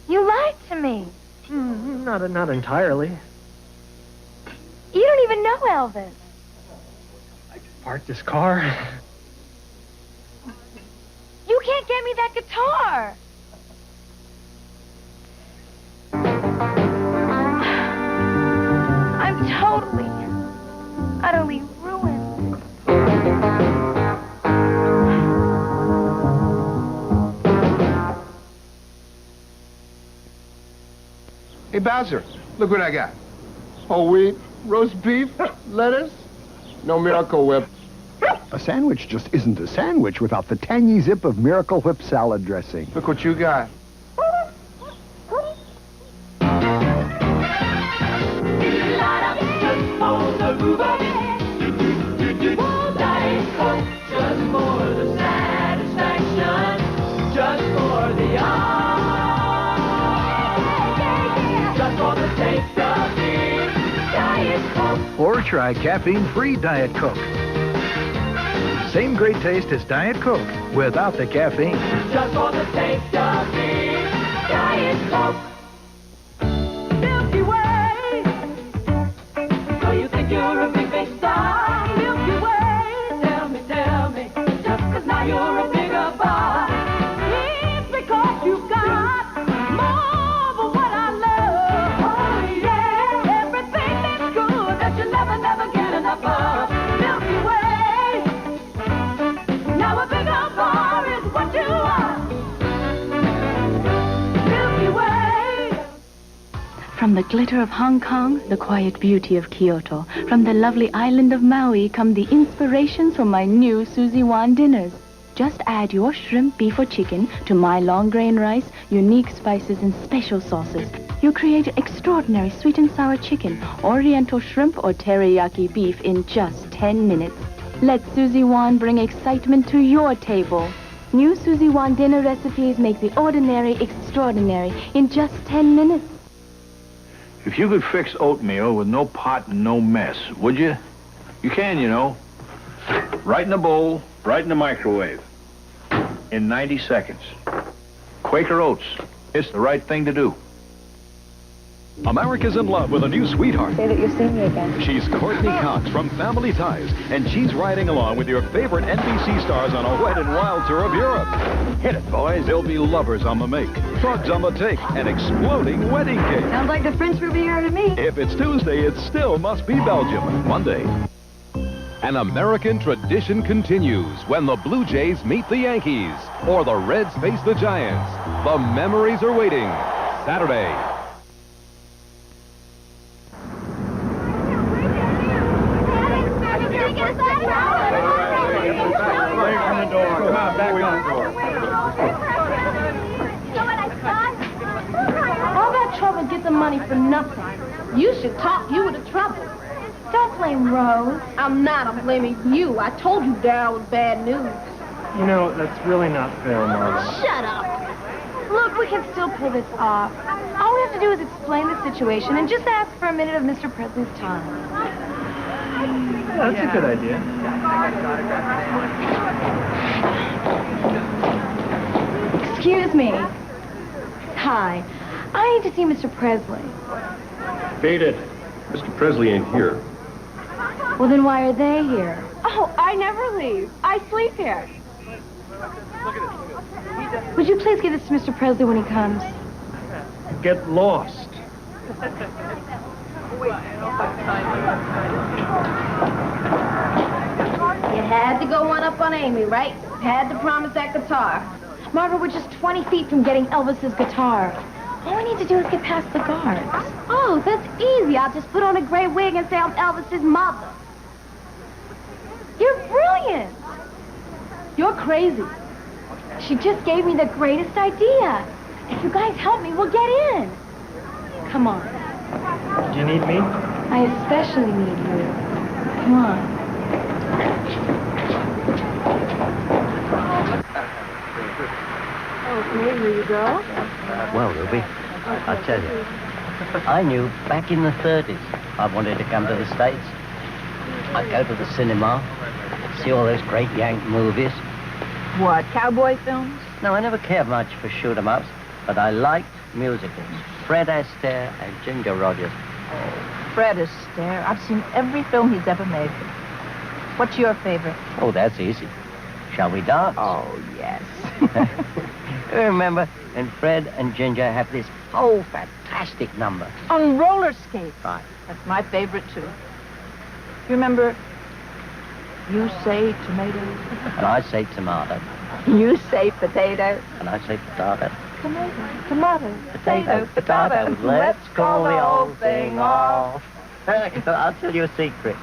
You lied to me. Not entirely. You don't even know Elvis. Parked his car. You can't get me that guitar. I'm totally, utterly ruined. Hey, Bowser, look what I got. Whole wheat, roast beef, lettuce, no Miracle Whip. A sandwich just isn't a sandwich without the tangy zip of Miracle Whip salad dressing. Look what you got. Or try caffeine-free Diet Coke. Same great taste as Diet Coke without the caffeine. Just for the taste of me, Diet Coke. Milky Way. So you think you're a big star? Milky Way. Tell me, just 'cause now you're a bigger bar. It's because you've got more of what I love. Oh yeah, everything that's good that you never get enough of. Milky Way. Now a bigger bar is what you are. Milky Way. From the glitter of Hong Kong, the quiet beauty of Kyoto. From the lovely island of Maui come the inspirations for my new Suzy Wan dinners. Just add your shrimp, beef, or chicken to my long grain rice, unique spices, and special sauces. You create extraordinary sweet and sour chicken, oriental shrimp, or teriyaki beef in just 10 minutes. Let Suzy Wan bring excitement to your table. New Suzy Wan dinner recipes make the ordinary extraordinary in just 10 minutes. If you could fix oatmeal with no pot and no mess, would you? You can, you know. Right in a bowl, right in the microwave. In 90 seconds. Quaker Oats. It's the right thing to do. America's in love with a new sweetheart. Say that you're seeing me again. She's Courtney Cox from Family Ties, and she's riding along with your favorite NBC stars on a wet and wild tour of Europe. Hit it, boys. There'll be lovers on the make, thugs on the take, and exploding wedding cake. Sounds like the French Riviera to me. If it's Tuesday, it still must be Belgium. Monday. An American tradition continues when the Blue Jays meet the Yankees, or the Reds face the Giants. The memories are waiting. Saturday. All that trouble get the money for nothing. You should talk you with the trouble. Don't blame Rose. I'm not. I'm blaming you. I told you Daryl was bad news. You know, that's really not fair, Marla. Shut up. Look, we can still pull this off. All we have to do is explain the situation and just ask for a minute of Mr. Presley's time. That's a good idea. Excuse me. Hi. I need to see Mr. Presley. Beat it. Mr. Presley ain't here. Well, then why are they here? Oh, I never leave. I sleep here. Would you please give this to Mr. Presley when he comes? Get lost. You had to go one up on Amy, right? Had to promise that guitar. Margaret, we're just 20 feet from getting Elvis's guitar. All we need to do is get past the guards. Oh, that's easy. I'll just put on a gray wig and say I'm Elvis's mother. You're brilliant. You're crazy. She just gave me the greatest idea. If you guys help me, we'll get in. Come on. Do you need me? I especially need you. Come on. Okay, here you go. Well, Ruby, I'll tell you. I knew back in the 30s I wanted to come to the States. I'd go to the cinema, see all those great Yank movies. What, cowboy films? No, I never cared much for shoot-'em-ups, but I liked musicals. Fred Astaire and Ginger Rogers. Fred Astaire. I've seen every film he's ever made. What's your favorite? Oh, that's easy. Shall we dance? Oh, yes. Remember, and Fred and Ginger have this whole fantastic number. On roller skates. Right. That's my favorite, too. You remember, you say tomato? And I say tomato. You say potato. And I say potato. Tomato, tomato, Potato, potato. Let's call the old thing off. I'll tell you a secret.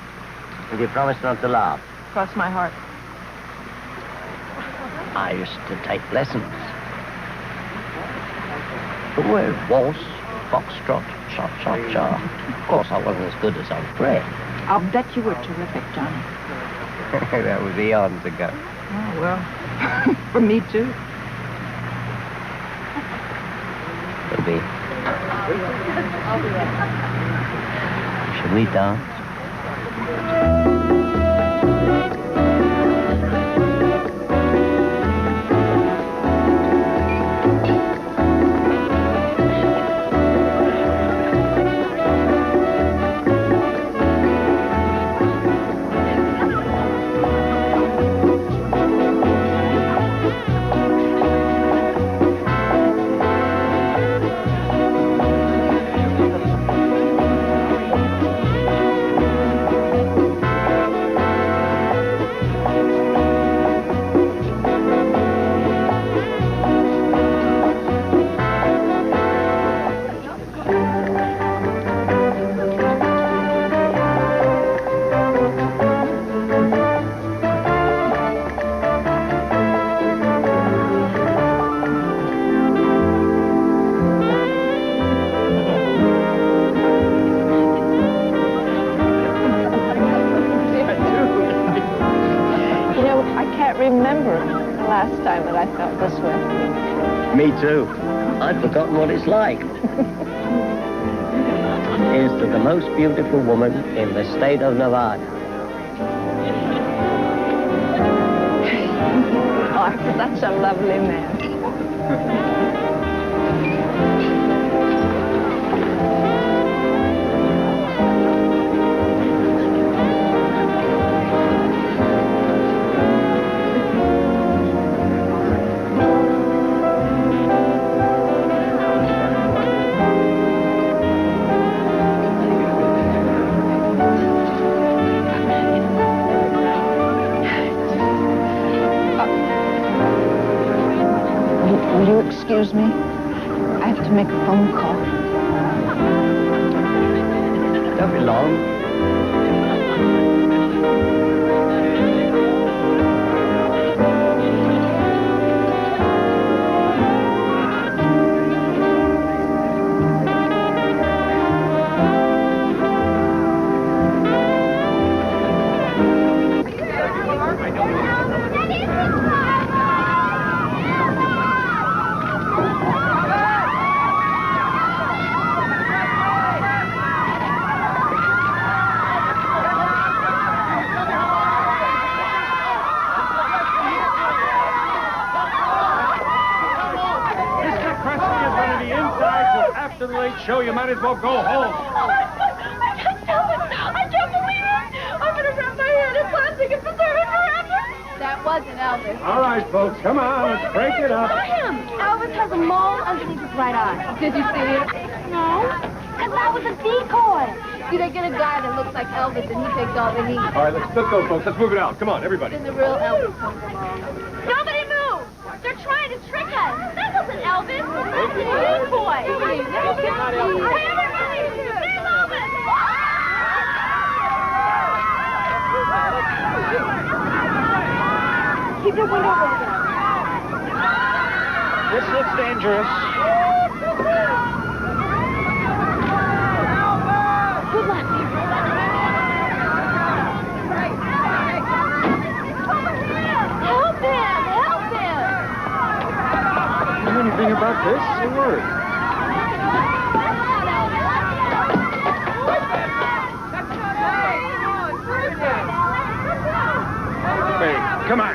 Will you promise not to laugh? Cross my heart. I used to take lessons. Waltz, foxtrot, cha-cha-cha. Of course, I wasn't as good as old Fred. I'll bet you were terrific, Johnny. That was eons ago. Oh, well, for me, too. Ruby. Should we dance? remember the last time that I felt this way. Me too. I'd forgotten what it's like. Here's to the most beautiful woman in the state of Nevada. Oh, such a lovely man. Will you excuse me? I have to make a phone call. Don't be long. After the late show, you might as well go home. I can't believe it! I'm gonna wrap my hair in plastic and preserve it forever! That wasn't Elvis. All right, folks, come on, let's break it up. Look at him. Elvis has a mole underneath his right eye. Did you see it? No, because that was a decoy. See, they get a guy that looks like Elvis and he takes all the heat. All right, let's go, folks. Let's move it out. Come on, everybody. Then the real Elvis comes along. Nobody move. They're trying to trick us. That wasn't Elvis. That's a decoy. Hey, everybody, there's Elvis. Keep your window open. This looks dangerous. Good luck. Help him! Help him! You know anything about this? Say a word. Hey, come on.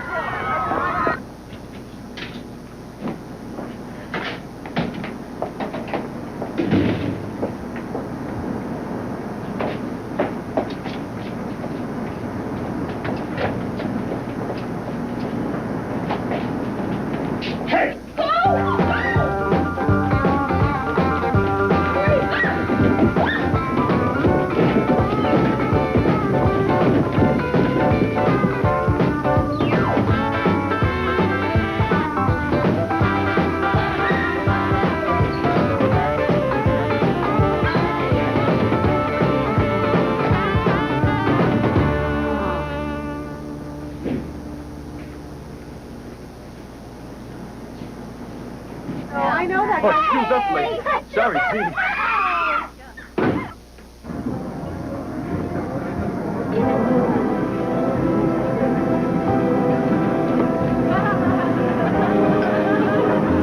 I know that Oh, guy. excuse us, lady. Sorry, Steve.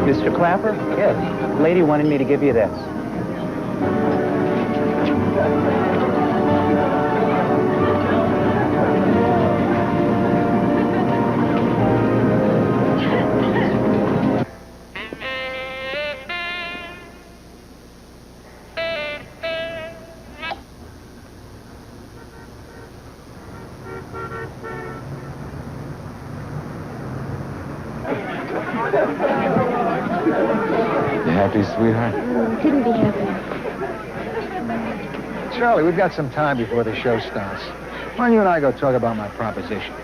Mr. Clapper? Yes. The lady wanted me to give you this. You happy, sweetheart? Couldn't be happier. Charlie, we've got some time before the show starts. Why don't you and I go talk about my proposition?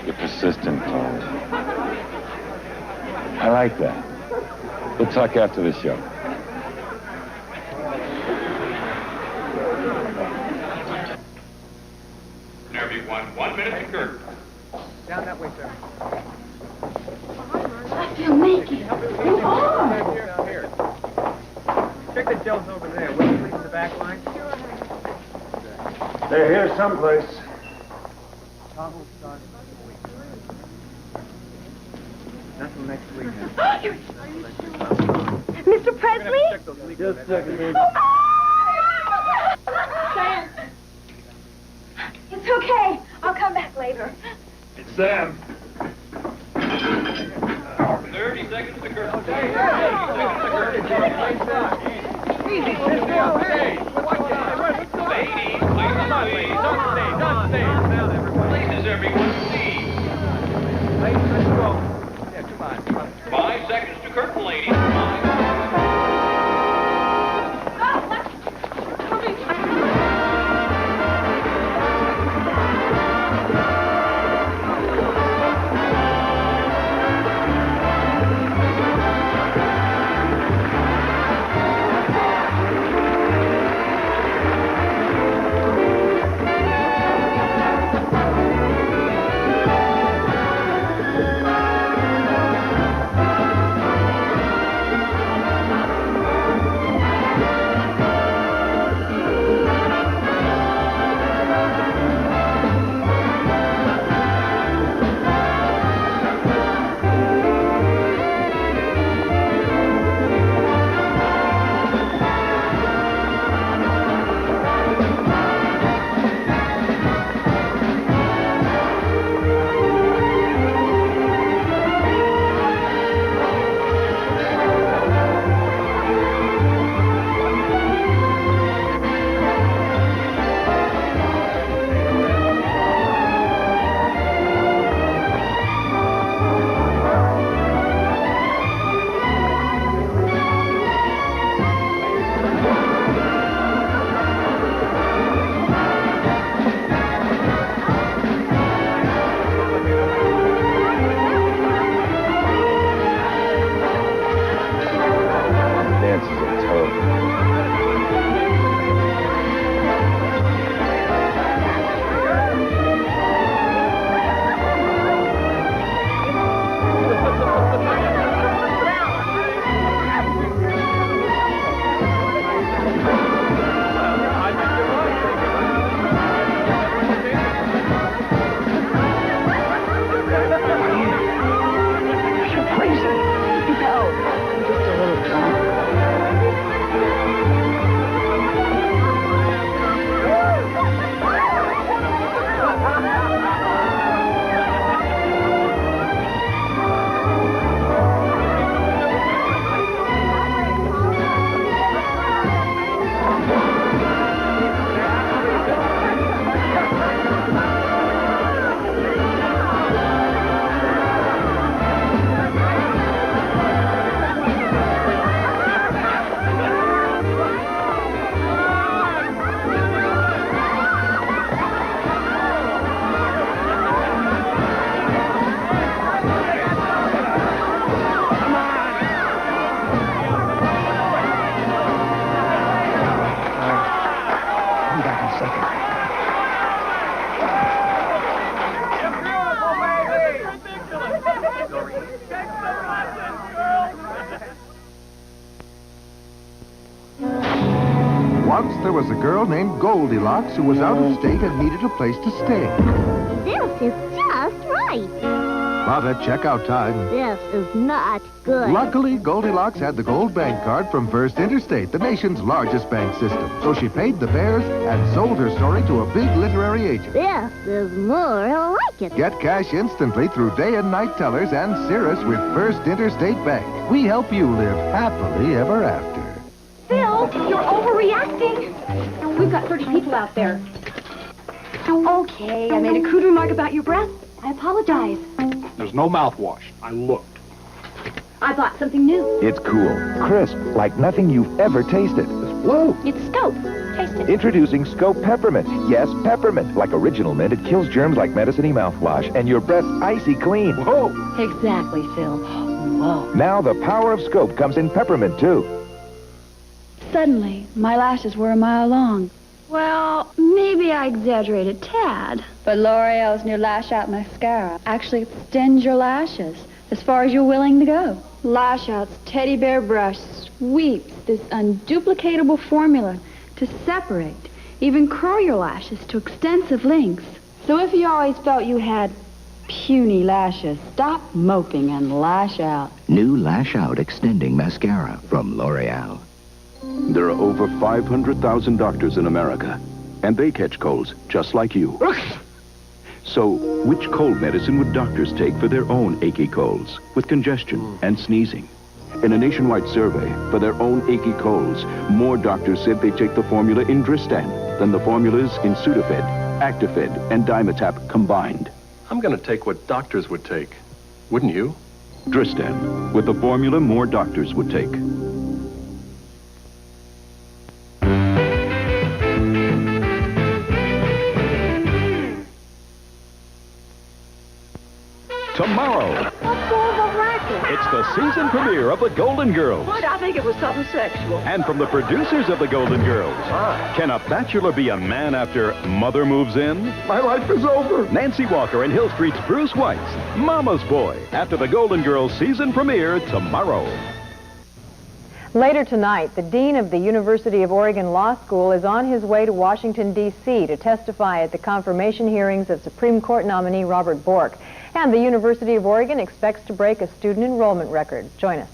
You're persistent, Paul. I like that. We'll talk after the show. Everyone, 1 minute to curtain. Down that way, sir. I feel naked. You are. Down here. Check the shelves over there. Will you please in the back line? They're here someplace. Nothing next week. Mr. Presley? Just a second, It's okay. I'll come back later. It's them. 30 seconds to curtain. Easy, sister. Hey, watch it. Ladies, please, don't stay down, everybody. Places, everyone, please. Ladies, let's go. Yeah, come on. 5 seconds to curtain, ladies. chances are terrible. Once there was a girl named Goldilocks who was out of state and needed a place to stay. This is just right. But at checkout time, This is not good. luckily Goldilocks had the gold bank card from First Interstate, the nation's largest bank system. So she paid the fares and sold her story to a big literary agent. This is more like it. Get cash instantly through day and night tellers and Cirrus with First Interstate Bank. We help you live happily ever after. Phil, you're overreacting. We've got 30 people out there. Okay, I made a crude remark about your breath. I apologize. There's no mouthwash. I looked. I bought something new. It's cool, crisp, like nothing you've ever tasted. Whoa! It's Scope. Taste it. Introducing Scope Peppermint. Yes, peppermint. Like original mint, it kills germs like medicine-y mouthwash, and your breath's icy clean. Whoa! Exactly, Phil. Whoa. Now the power of Scope comes in peppermint, too. Suddenly, my lashes were a mile long. Well, maybe I exaggerated a tad. But L'Oreal's new Lash Out Mascara actually extends your lashes as far as you're willing to go. Lash Out's teddy bear brush sweeps this unduplicatable formula to separate, even curl your lashes to extensive lengths. So if you always felt you had puny lashes, stop moping and lash out. New Lash Out Extending Mascara from L'Oreal. There are over 500,000 doctors in America, and they catch colds just like you. So, which cold medicine would doctors take for their own achy colds, with congestion and sneezing? In a nationwide survey for their own achy colds, more doctors said they take the formula in Dristan than the formulas in Sudafed, Actifed, and Dimetap combined. I'm going to take what doctors would take. Wouldn't you? Dristan, with the formula more doctors would take. Tomorrow, it's the season premiere of The Golden Girls. What? I think it was something sexual. And from the producers of The Golden Girls, can a bachelor be a man after Mother moves in? My life is over. Nancy Walker and Hill Street's Bruce Weiss, Mama's Boy, after The Golden Girls season premiere tomorrow. Later tonight, the Dean of the University of Oregon Law School is on his way to Washington, D.C. to testify at the confirmation hearings of Supreme Court nominee Robert Bork. And the University of Oregon expects to break a student enrollment record. Join us.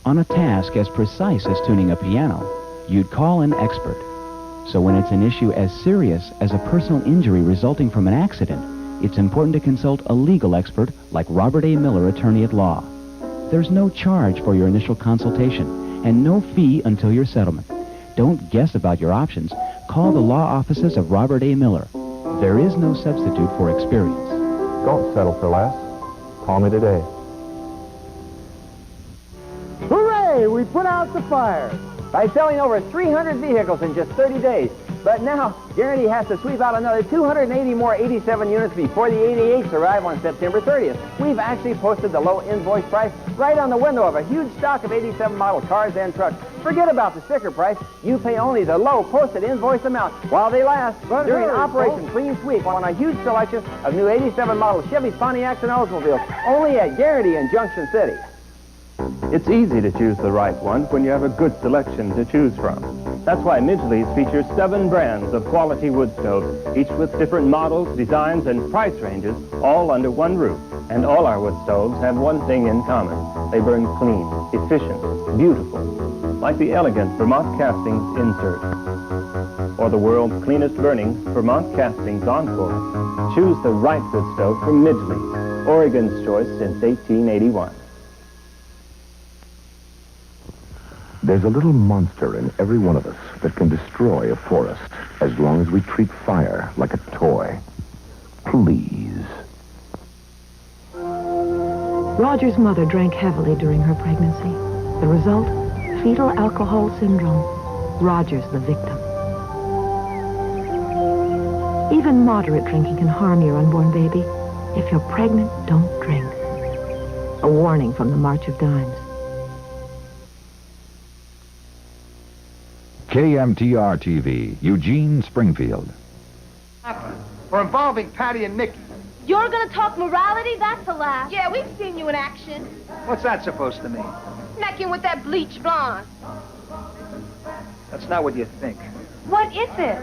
On a task as precise as tuning a piano, you'd call an expert. So when it's an issue as serious as a personal injury resulting from an accident, it's important to consult a legal expert like Robert A. Miller, attorney at law. There's no charge for your initial consultation and no fee until your settlement. Don't guess about your options. Call the law offices of Robert A. Miller. There is no substitute for experience. Don't settle for less. Call me today. Hooray! We put out the fire by selling over 300 vehicles in just 30 days. But now, Garrity has to sweep out another 280 more 87 units before the 88s arrive on September 30th. We've actually posted the low invoice price right on the window of a huge stock of 87 model cars and trucks. Forget about the sticker price. You pay only the low posted invoice amount while they last during Operation Clean Sweep on a huge selection of new 87 model Chevys, Pontiacs, and Oldsmobiles, only at Garrity in Junction City. It's easy to choose the right one when you have a good selection to choose from. That's why Midgley's features 7 brands of quality wood stoves, each with different models, designs, and price ranges, all under one roof. And all our wood stoves have one thing in common. They burn clean, efficient, beautiful, like the elegant Vermont Castings insert. Or the world's cleanest burning Vermont Castings Encore. Choose the right wood stove from Midgley's, Oregon's choice since 1881. There's a little monster in every one of us that can destroy a forest as long as we treat fire like a toy. Please. Roger's mother drank heavily during her pregnancy. The result? Fetal alcohol syndrome. Roger's the victim. Even moderate drinking can harm your unborn baby. If you're pregnant, don't drink. A warning from the March of Dimes. KMTR-TV, Eugene, Springfield. For involving Patty and Nicky. You're gonna talk morality? That's a laugh. Yeah, we've seen you in action. What's that supposed to mean? Necking with that bleach blonde. That's not what you think. What is it?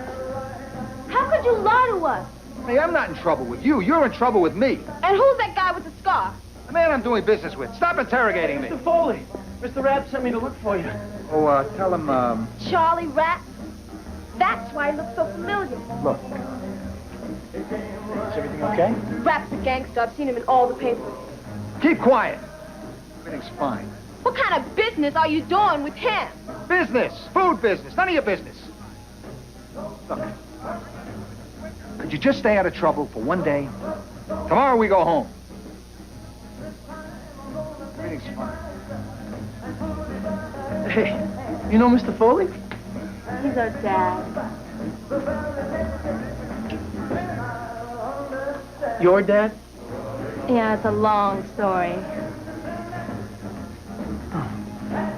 How could you lie to us? Hey, I'm not in trouble with you. You're in trouble with me. And who's that guy with the scar? The man I'm doing business with. Stop interrogating me. Mr. Foley, Mr. Rapp sent me to look for you. Oh, tell him, Charlie Rapp. That's why he looks so familiar. Look. Is everything okay? Rapp's a gangster. I've seen him in all the papers. Keep quiet. Everything's fine. What kind of business are you doing with him? Business. Food business. None of your business. Look. Could you just stay out of trouble for one day? Tomorrow we go home. Everything's fine. Hey, you know Mr. Foley? He's our dad. Your dad? Yeah, it's a long story.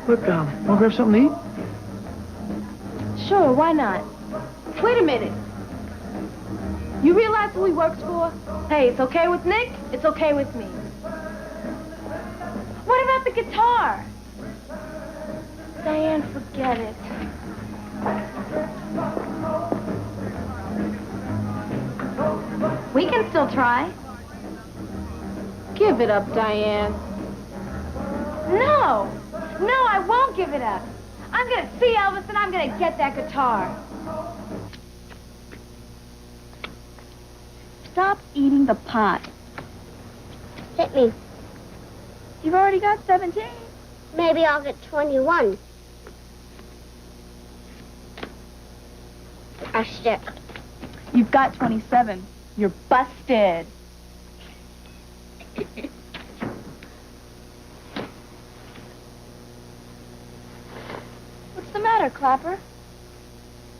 Look, want to grab something to eat? Sure, why not? Wait a minute. You realize who he works for? Hey, it's okay with Nick, it's okay with me. What about the guitar? Diane, forget it. We can still try. Give it up, Diane. No! No, I won't give it up. I'm gonna see Elvis and I'm gonna get that guitar. Stop eating the pot. Hit me. You've already got 17. Maybe I'll get 21. I stick. You've got 27. You're busted. What's the matter, Clapper?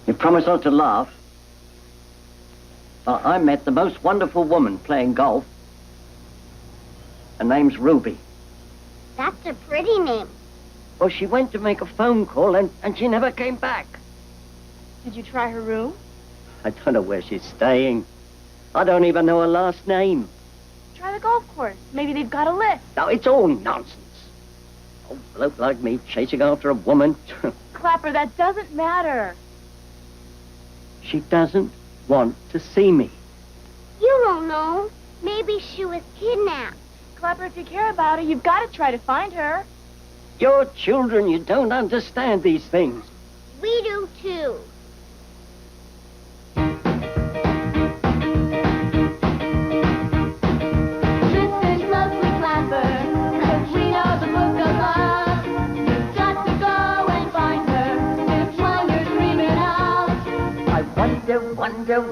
You promise not to laugh? Well, I met the most wonderful woman playing golf. Her name's Ruby. That's a pretty name. Well, she went to make a phone call and she never came back. Did you try her room? I don't know where she's staying. I don't even know her last name. Try the golf course. Maybe they've got a list. No, it's all nonsense. A bloke like me chasing after a woman. Clapper, that doesn't matter. She doesn't want to see me. You don't know. Maybe she was kidnapped. Clapper, if you care about her, you've got to try to find her. You're children. You don't understand these things. We do, too.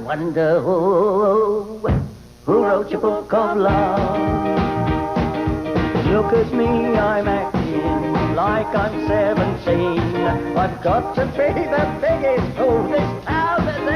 Wonder, oh, who wrote your book of love? Look at me, I'm acting like I'm 17. I've got to be the biggest fool this town has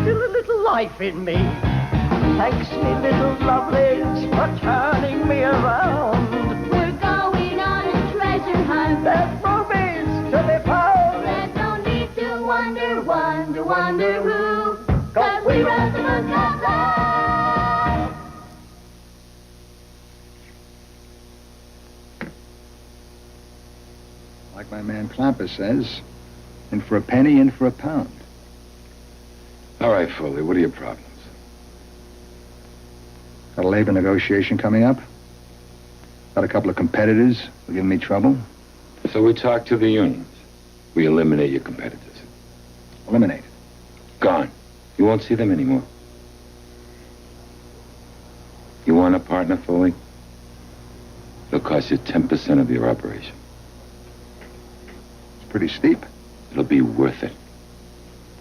still a little life in me. Thanks, me little lovelies, for turning me around. We're going on a treasure hunt. There's rubies to be found. There's no need to wonder, wonder, wonder who. 'Cause we run the book of life. Like my man Clamper says, in for a penny, in for a pound. All right, Foley, what are your problems? Got a labor negotiation coming up. Got a couple of competitors who are giving me trouble. So we talk to the unions. We eliminate your competitors. Eliminate. Gone. You won't see them anymore. You want a partner, Foley? It'll cost you 10% of your operation. It's pretty steep. It'll be worth it.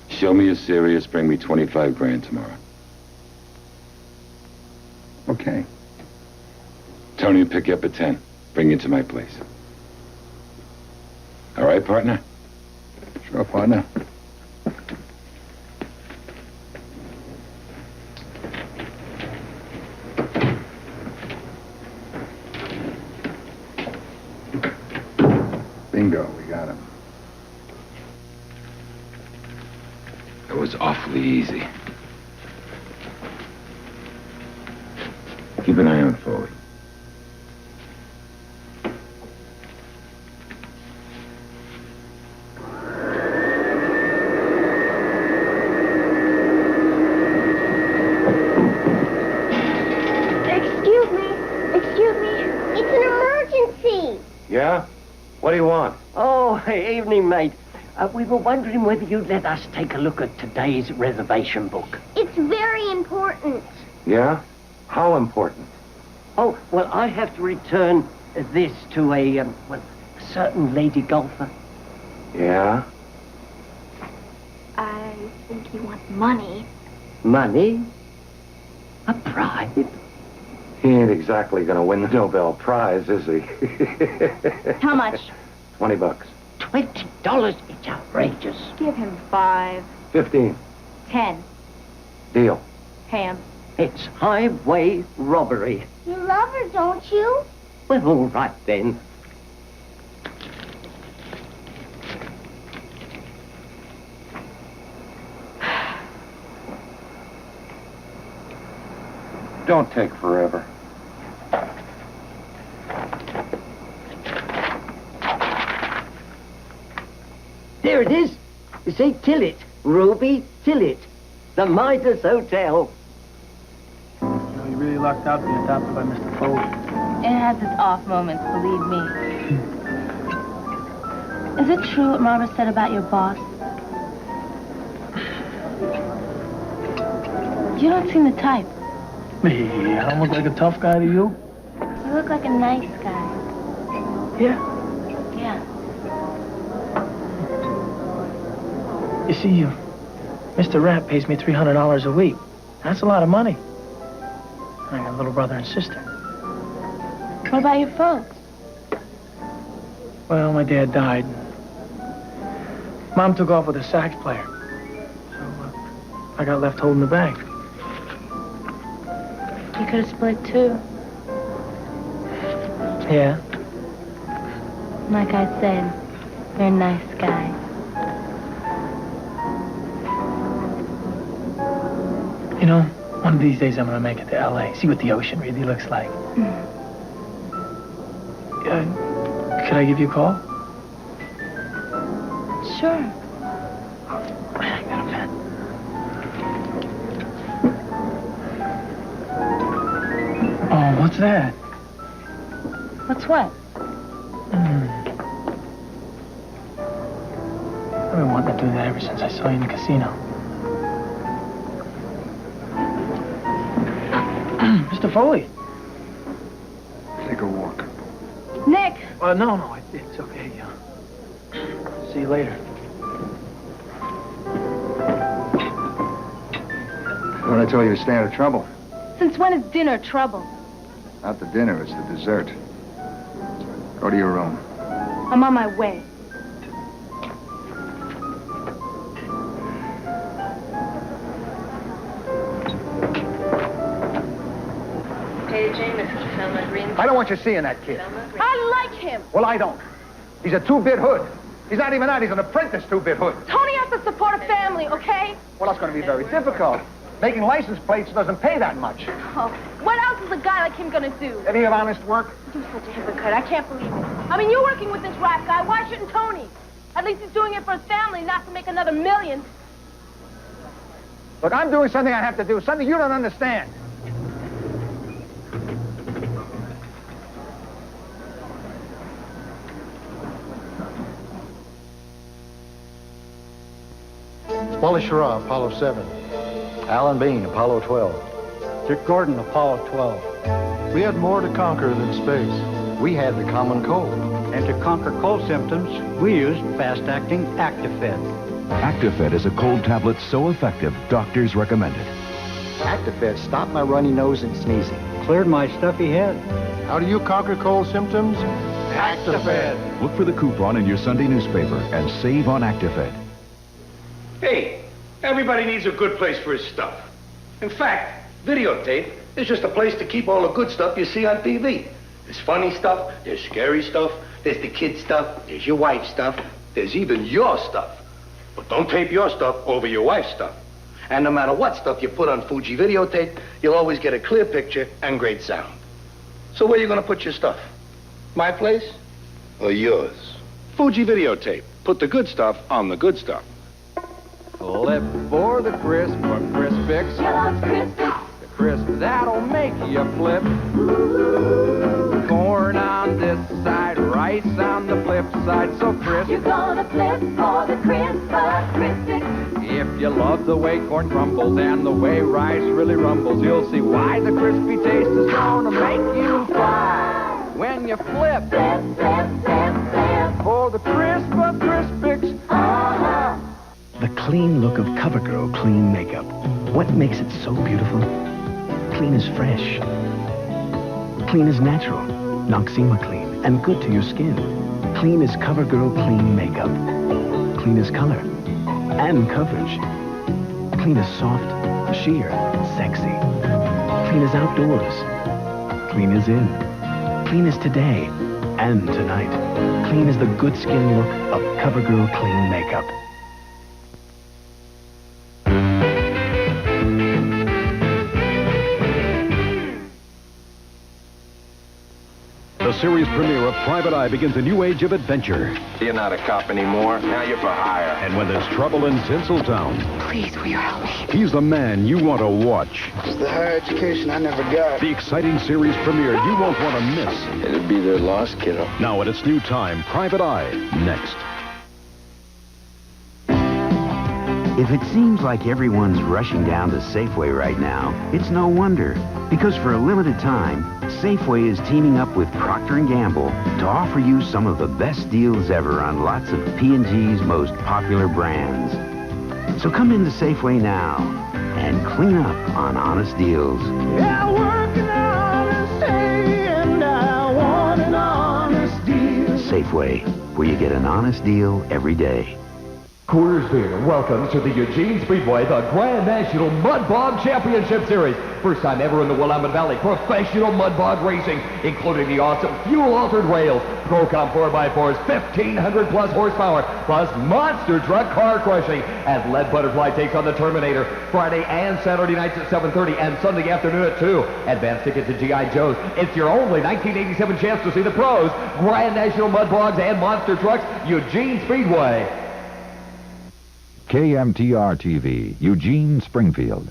Show me you're serious, bring me 25 grand tomorrow. Okay. Tony will pick you up at 10. Bring you to my place. All right, partner? Sure, partner. Bingo, we got him. It was awfully easy. Keep an eye on Foley. Excuse me. Excuse me. It's an emergency. Yeah? What do you want? Oh, evening, mate. We were wondering whether you'd let us take a look at today's reservation book. It's very important. Yeah? How important? Oh, well, I have to return this to a certain lady golfer. Yeah? I think you want money. Money? A prize? He ain't exactly gonna win the Nobel Prize, is he? How much? $20. $20? It's outrageous. Give him 5. 15. 10. Deal. Ham. It's highway robbery. You love her, don't you? Well, all right then. Don't take forever. There it is. You see, Tillett. Ruby Tillett. The Midas Hotel. You really lucked out being adopted by Mr. Foley. It has its off moments, believe me. Is it true what Marva said about your boss? You don't seem the type. Me, I don't look like a tough guy to you? You look like a nice guy. Yeah. Yeah. You see, Mr. Rapp pays me $300 a week. That's a lot of money. I got a little brother and sister. What about your folks? Well, my dad died. Mom took off with a sax player. So I got left holding the bag. You could have split too. Yeah. Like I said, you're a nice guy. You know, one of these days I'm gonna make it to L.A., see what the ocean really looks like. Could I give you a call? Sure. I got a pen. Oh, what's that? What's what? I've been wanting to do that ever since I saw you in the casino. Mr. Foley. Take a walk. Nick! No, it's okay. See you later. What did I tell you to stay out of trouble? Since when is dinner trouble? Not the dinner, it's the dessert. Go to your room. I'm on my way. Jameis to Thelma Green. I don't want you seeing that kid. I like him. Well, I don't. He's a two-bit hood. He's not even that. He's an apprentice two-bit hood. Tony has to support a family, okay? Well, that's going to be very difficult. Making license plates doesn't pay that much. Oh, what else is a guy like him gonna do? Any of honest work? You're such a hypocrite. I can't believe it. I mean, you're working with this rap guy. Why shouldn't Tony? At least he's doing it for his family, not to make another million. Look, I'm doing something I have to do, something you don't understand. Wally Schirra, Apollo 7. Alan Bean, Apollo 12. Dick Gordon, Apollo 12. We had more to conquer than space. We had the common cold. And to conquer cold symptoms, we used fast-acting Actifed. Actifed is a cold tablet so effective, doctors recommend it. Actifed stopped my runny nose and sneezing. Cleared my stuffy head. How do you conquer cold symptoms? Actifed. Look for the coupon in your Sunday newspaper and save on Actifed. Hey, everybody needs a good place for his stuff. In fact, videotape is just a place to keep all the good stuff you see on TV. There's funny stuff, there's scary stuff, there's the kid stuff, there's your wife's stuff, there's even your stuff. But don't tape your stuff over your wife's stuff. And no matter what stuff you put on Fuji videotape, you'll always get a clear picture and great sound. So where are you going to put your stuff? My place or yours? Fuji videotape. Put the good stuff on the good stuff. Flip for the crisp from Crispix. Kellogg's Crispix. The crisp that'll make you flip. Corn on this side, rice on the flip side, so crisp. You're gonna flip for the crisp of Crispix. If you love the way corn crumbles and the way rice really rumbles, you'll see why the crispy taste is gonna make you fly. When you flip, flip, flip, flip, flip. For the crisp of Crispix. Uh-huh. The clean look of CoverGirl Clean Makeup. What makes it so beautiful? Clean is fresh. Clean is natural. Noxzema clean and good to your skin. Clean is CoverGirl Clean Makeup. Clean is color and coverage. Clean is soft, sheer, sexy. Clean is outdoors. Clean is in. Clean is today and tonight. Clean is the good skin look of CoverGirl Clean Makeup. The series premiere of Private Eye begins a new age of adventure. You're not a cop anymore. Now you're for hire. And when there's trouble in Tinseltown, Please, will you help me? he's the man you want to watch. It's the higher education I never got. The exciting series premiere you won't want to miss. It'd be their loss, kiddo. Now at its new time, Private Eye, next. If it seems like everyone's rushing down to Safeway right now, it's no wonder. Because for a limited time, Safeway is teaming up with Procter & Gamble to offer you some of the best deals ever on lots of P&G's most popular brands. So come into Safeway now and clean up on honest deals. Yeah, working honest day and I want an honest deal. Safeway, where you get an honest deal every day. Coors Beer welcomes to the Eugene Speedway the Grand National Mud Bog Championship Series. First time ever in the Willamette Valley. Professional mud bog racing, including the awesome fuel-altered rails, Procom 4x4s, 1,500 plus horsepower, plus monster truck car crushing, as Lead Butterfly takes on the Terminator Friday and Saturday nights at 7:30 and Sunday afternoon at 2. Advance tickets to G.I. Joe's. It's your only 1987 chance to see the pros. Grand National Mud Bogs and monster trucks, Eugene Speedway. KMTR-TV, Eugene, Springfield.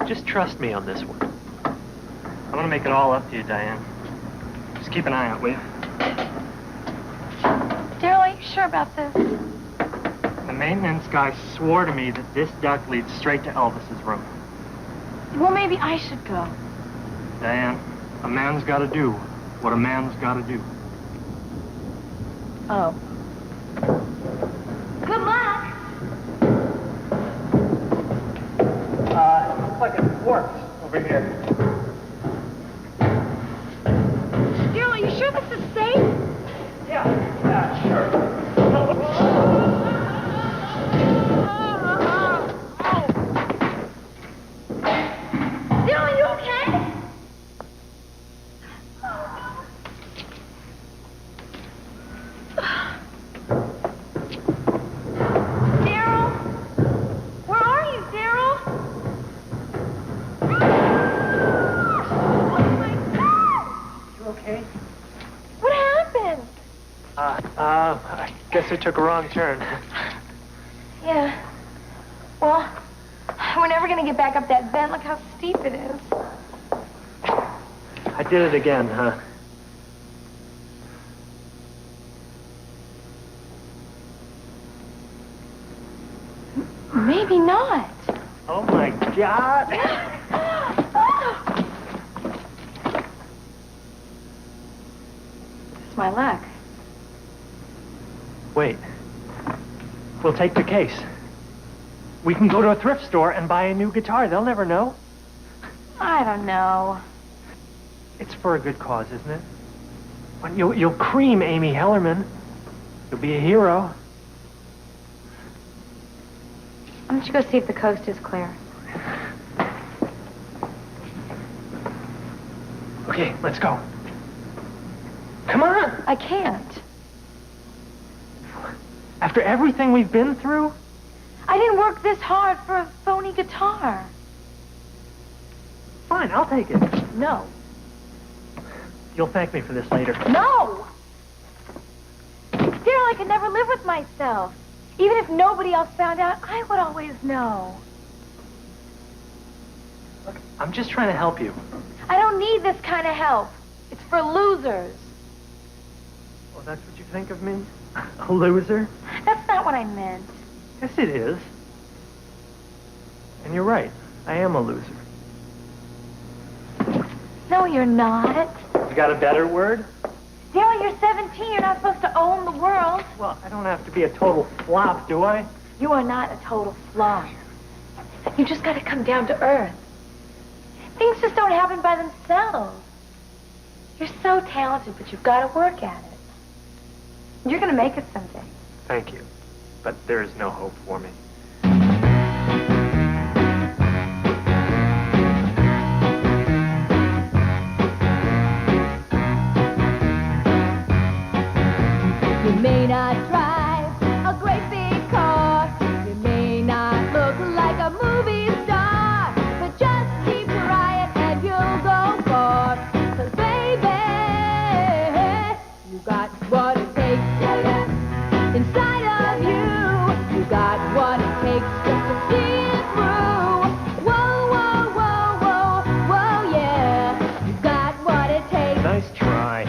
Just trust me on this one. I'm gonna make it all up to you, Diane. Just keep an eye out, will you? Daryl, are you sure about this? The maintenance guy swore to me that this duct leads straight to Elvis's room. Well, maybe I should go. Diane, a man's gotta do what a man's gotta do. Oh. Good luck. Looks like it works over here. Daryl, are you sure sure this is safe? Yeah, sure. Daryl, are you okay? Daryl? Where are you, Daryl? Oh, my God! You okay? What happened? I guess I took a wrong turn. Yeah. Well, we're never going to get back up that bend. Look how steep it is. I did it again, huh? Maybe not. Oh, my God. It's my luck. Wait. We'll take the case. We can go to a thrift store and buy a new guitar. They'll never know. I don't know. It's for a good cause, isn't it? Well, you'll cream Amy Hellerman. You'll be a hero. Why don't you go see if the coast is clear? Okay, let's go. Come on. I can't. After everything we've been through? I didn't work this hard for a phony guitar. Fine, I'll take it. No. You'll thank me for this later. No! Daryl, I could never live with myself. Even if nobody else found out, I would always know. Look, I'm just trying to help you. I don't need this kind of help. It's for losers. Well, that's what you think of me? A loser? That's not what I meant. Yes, it is. And you're right. I am a loser. No, you're not. You got a better word? Daryl, you're 17. You're not supposed to own the world. Well, I don't have to be a total flop, do I? You are not a total flop. You just got to come down to earth. Things just don't happen by themselves. You're so talented, but you've got to work at it. You're going to make it someday. Thank you. But there is no hope for me. You may not drive a great big car. You may not look like a movie star. But just keep trying and you'll go far. 'Cause baby, you got what it takes inside of you. You got what it takes just to see it through. Whoa, whoa, whoa, whoa, whoa, yeah. You got what it takes. Nice try.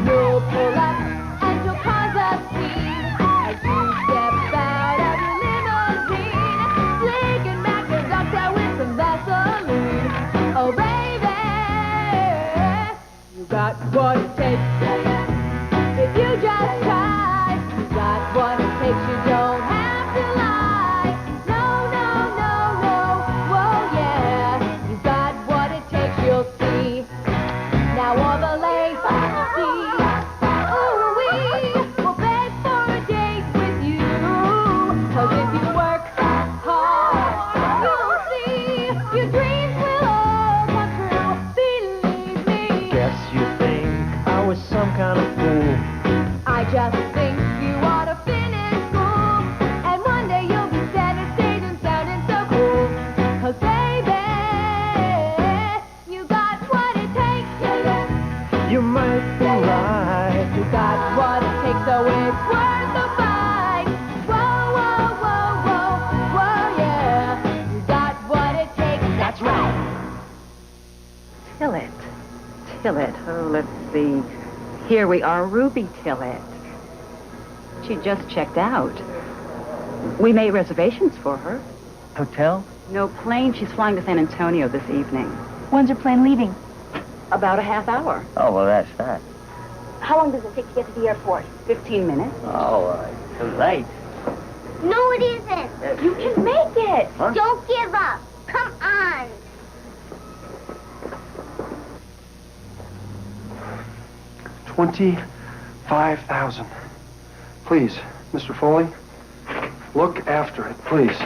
You'll pull up and you'll cause a scene as you step out of your limousine, flicking back your ducktail with some Vaseline. Oh, baby, you got what it takes. If you just try, you got what it takes. You don't have to lie. No, no, no, no. Whoa, yeah. You got what it takes. You'll see. Now all the ladies will see. Ooh, we will beg for a date with you. 'Cause if you work hard, you'll see your dreams will all come true. Believe me. Guess you think I was some kind of fool. I just think you ought to finish school. And one day you'll be center stage and sounding so cool. 'Cause baby, you got what it takes. You might be right. You got what it takes, so it's worth the fight. Whoa, whoa, whoa, whoa, whoa, yeah. You got what it takes, that's right. Tillett. Tillett. Oh, let's see. Here we are, Ruby Tillett. She just checked out. We made reservations for her. Hotel? No plane. She's flying to San Antonio this evening. When's her plane leaving? About a half hour. Oh, well, that's that. How long does it take to get to the airport? 15 minutes. Oh, too late. No, it isn't. You can make it. Huh? Don't give up. Come on. $25,000. Please, Mr. Foley, look after it, please.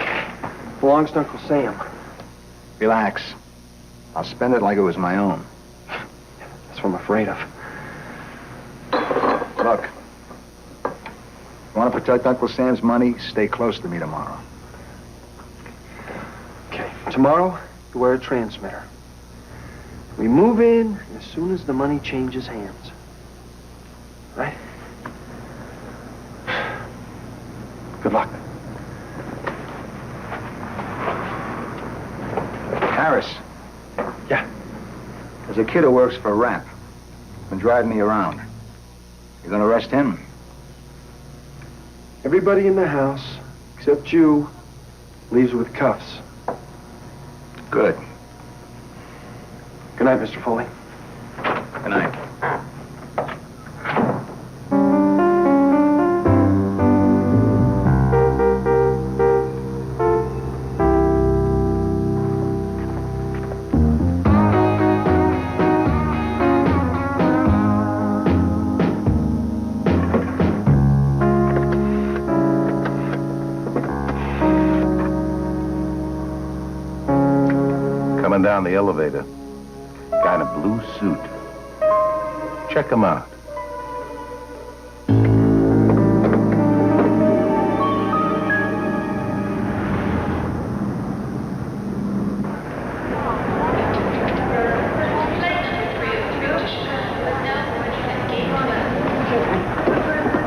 Belongs to Uncle Sam. Relax. I'll spend it like it was my own. That's what I'm afraid of. Look, you want to protect Uncle Sam's money, stay close to me tomorrow. Okay, tomorrow, you wear a transmitter. We move in as soon as the money changes hands. Right? Good luck. Harris. Yeah? There's a kid who works for Rap. Been driving me around. You gonna arrest him? Everybody in the house, except you, leaves with cuffs. Good. Good night, Mr. Foley. Good night. Coming down the elevator. Guy in a blue suit. Check him out.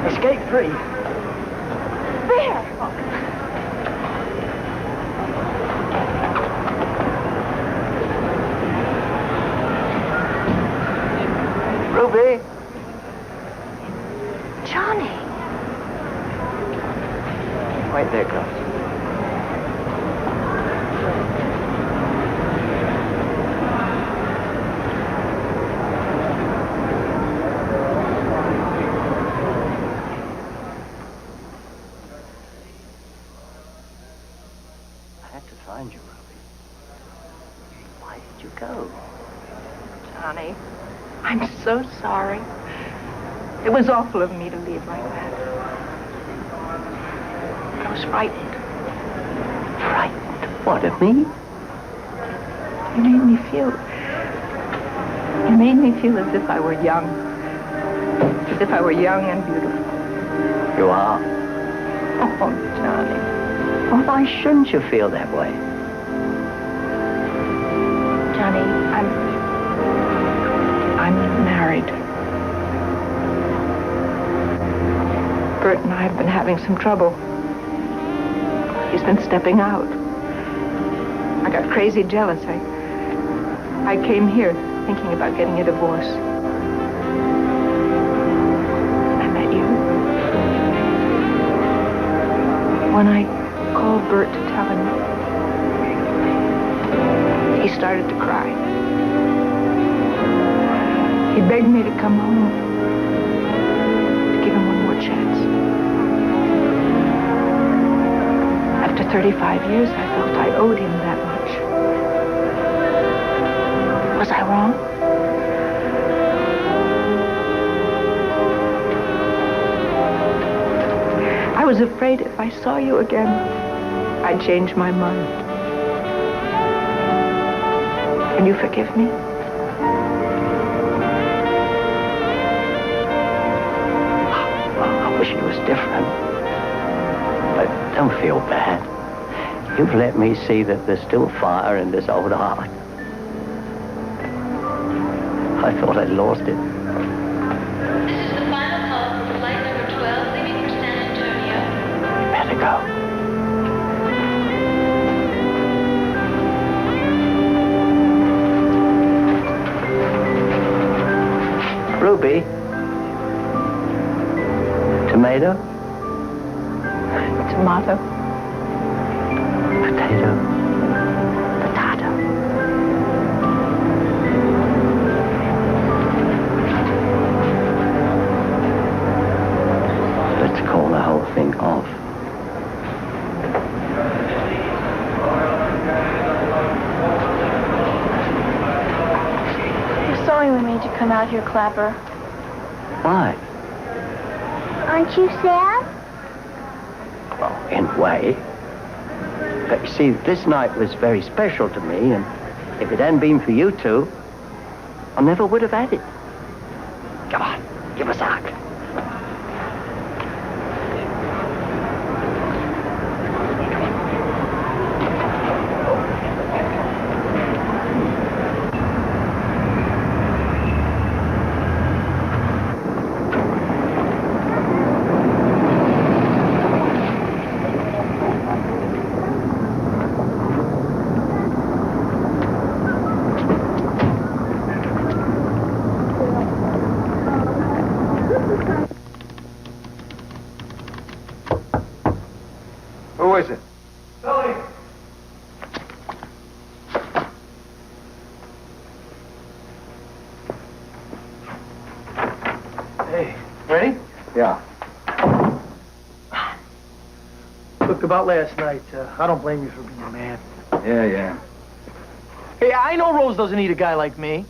Escape 3. There! Ruby! Johnny! Wait there, girls. I had to find you, Ruby. Why did you go? Johnny, I'm so sorry. It was awful of me to leave like that. I was frightened. Frightened? What, of me? You made me feel as if I were young. As if I were young and beautiful. You are. Oh, Johnny. Well, why shouldn't you feel that way? Johnny, I'm married. Bert and I have been having some trouble. He's been stepping out. I got crazy jealous. I came here thinking about getting a divorce. I met you. When I called Bert to tell him, he started to cry. He begged me to come home, to give him one more chance. After 35 years, I felt I owed him that much. Was I wrong? I was afraid if I saw you again, I'd change my mind. Can you forgive me? I wish it was different. But don't feel bad. You've let me see that there's still fire in this old heart. I thought I'd lost it. This is the final call for flight number 12 leaving for San Antonio. Better go. Ruby? Tomato? Tomato. Potato? Potato. Let's call the whole thing off. We're sorry we made you come out here, Clapper. 5. Aren't you sad? Well, in a way. But you see, this night was very special to me, and if it hadn't been for you two, I never would have had it. Come on, give us a hug. Who is it? Billy. Hey, ready? Yeah. Look, about last night, I don't blame you for being mad. Yeah. Hey, I know Rose doesn't need a guy like me.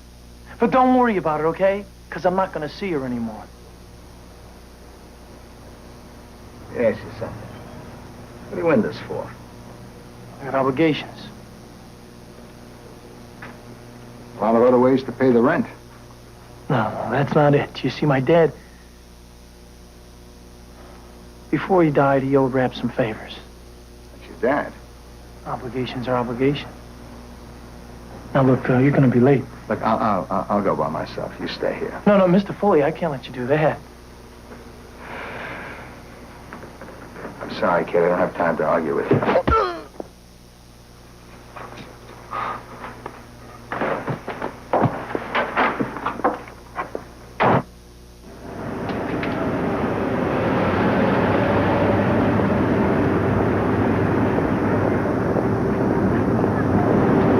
But don't worry about it, okay? Because I'm not going to see her anymore. Yes, you son. What are you in this for? I got obligations. A lot of other ways to pay the rent. No, that's not it. You see, my dad, before he died, he owed Rap some favors. That's your dad. Obligations are obligations. Now, look, you're going to be late. Look, I'll go by myself. You stay here. No, Mr. Foley, I can't let you do that. I'm sorry, kid. I don't have time to argue with you.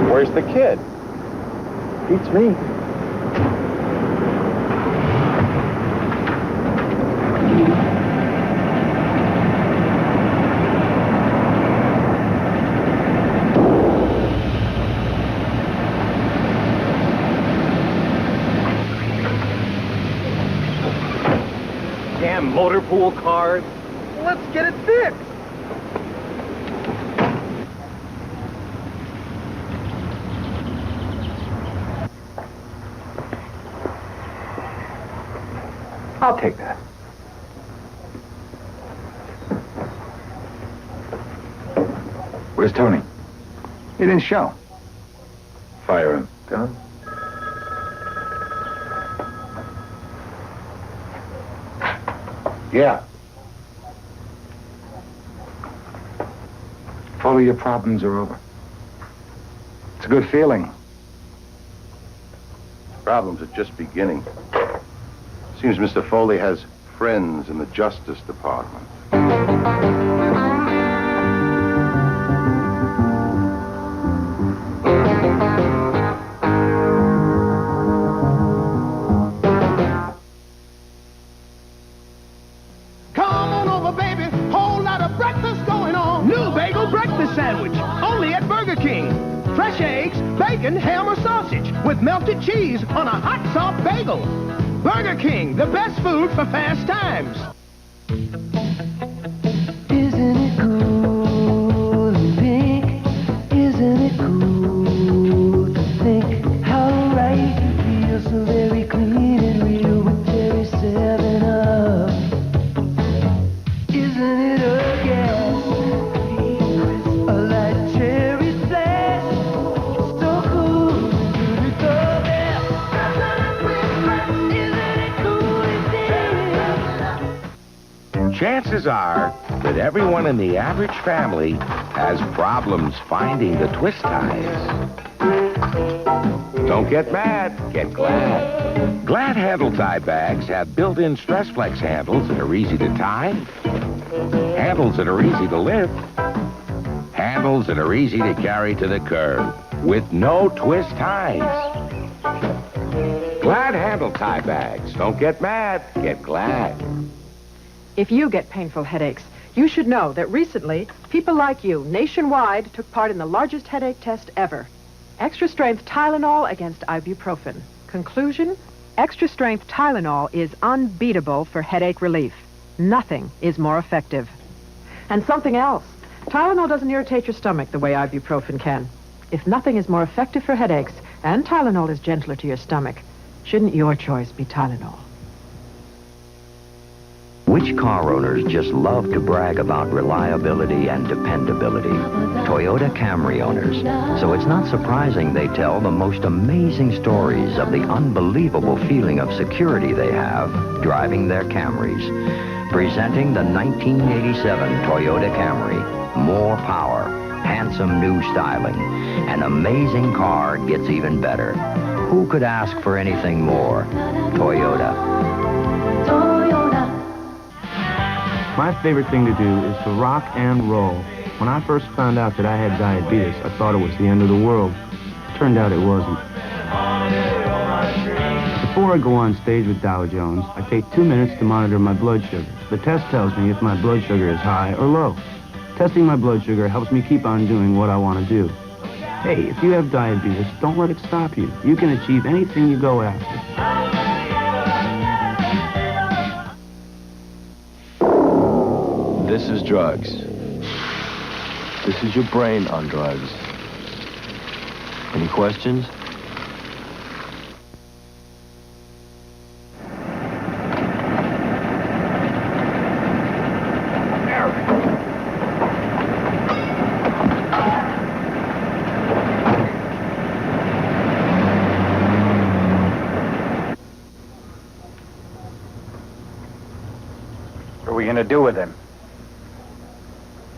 Where's the kid? Beats me. Damn motor pool cars. Let's get it fixed. I'll take that. Where's Tony? He didn't show. Fire him. Done. Yeah. Foley, your problems are over. It's a good feeling. Problems are just beginning. Seems Mr. Foley has friends in the Justice Department. Come on over, baby. Whole lot of breakfast going on. New bagel breakfast sandwich. Only at Burger King. Fresh eggs, bacon, ham, or sausage with melted cheese on a hot, soft bagel. Burger King, the best food for fast times. Isn't it cool and pink? Isn't it cool to think how right you feel so very clean and real with Terry 7-Up? Isn't it a gas? A light cherry flash? So cool, isn't it the best? Isn't it cool and Chances are that everyone in the average family has problems finding the twist ties. Don't get mad, get glad. Glad handle tie bags have built-in stress flex handles that are easy to tie, handles that are easy to lift, handles that are easy to carry to the curb with no twist ties. Glad handle tie bags. Don't get mad, get glad. If you get painful headaches, you should know that recently, people like you nationwide took part in the largest headache test ever. Extra strength Tylenol against ibuprofen. Conclusion, Extra strength Tylenol is unbeatable for headache relief. Nothing is more effective. And something else. Tylenol doesn't irritate your stomach the way ibuprofen can. If nothing is more effective for headaches, and Tylenol is gentler to your stomach, shouldn't your choice be Tylenol? Which car owners just love to brag about reliability and dependability? Toyota Camry owners. So it's not surprising they tell the most amazing stories of the unbelievable feeling of security they have driving their Camrys. Presenting the 1987 Toyota Camry. More power, handsome new styling. An amazing car gets even better. Who could ask for anything more? Toyota. My favorite thing to do is to rock and roll. When I first found out that I had diabetes, I thought it was the end of the world. Turned out it wasn't. Before I go on stage with Dow Jones, I take 2 minutes to monitor my blood sugar. The test tells me if my blood sugar is high or low. Testing my blood sugar helps me keep on doing what I want to do. Hey, if you have diabetes, don't let it stop you. You can achieve anything you go after. This is drugs. This is your brain on drugs. Any questions? What are we going to do with him?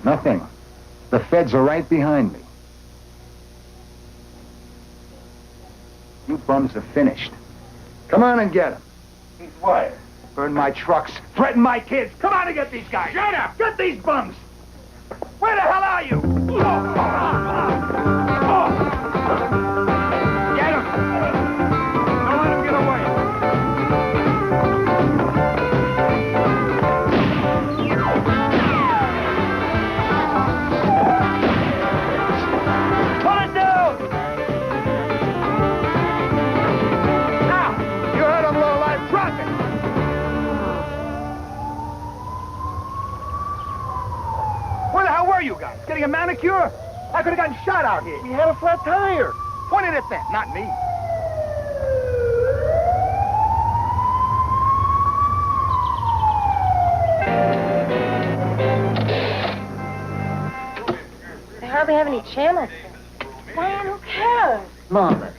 Nothing. The feds are right behind me. You bums are finished. Come on and get him. He's wired. Burn my trucks. Threaten my kids. Come on and get these guys. Shut up! Get these bums! Where the hell are you? Get him! Don't let him get away. You guys getting a manicure? I could have gotten shot out here. We had a flat tire. Pointed at them, not me. They hardly have any channels. Diane, who cares? Margaret,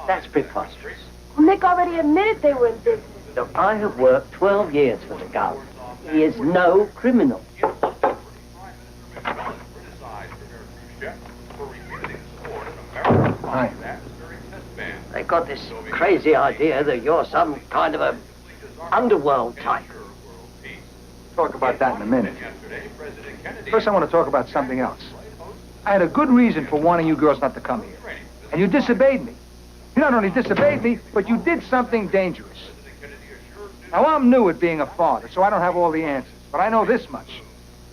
that's preposterous. Well, Nick already admitted they were in business. Look, I have worked 12 years for the Gulf. He is no criminal. Hi. They got this crazy idea that you're some kind of a underworld type. Talk about that in a minute. First, I want to talk about something else. I had a good reason for wanting you girls not to come here. And you disobeyed me. You not only disobeyed me, but you did something dangerous. Now, I'm new at being a father, so I don't have all the answers. But I know this much.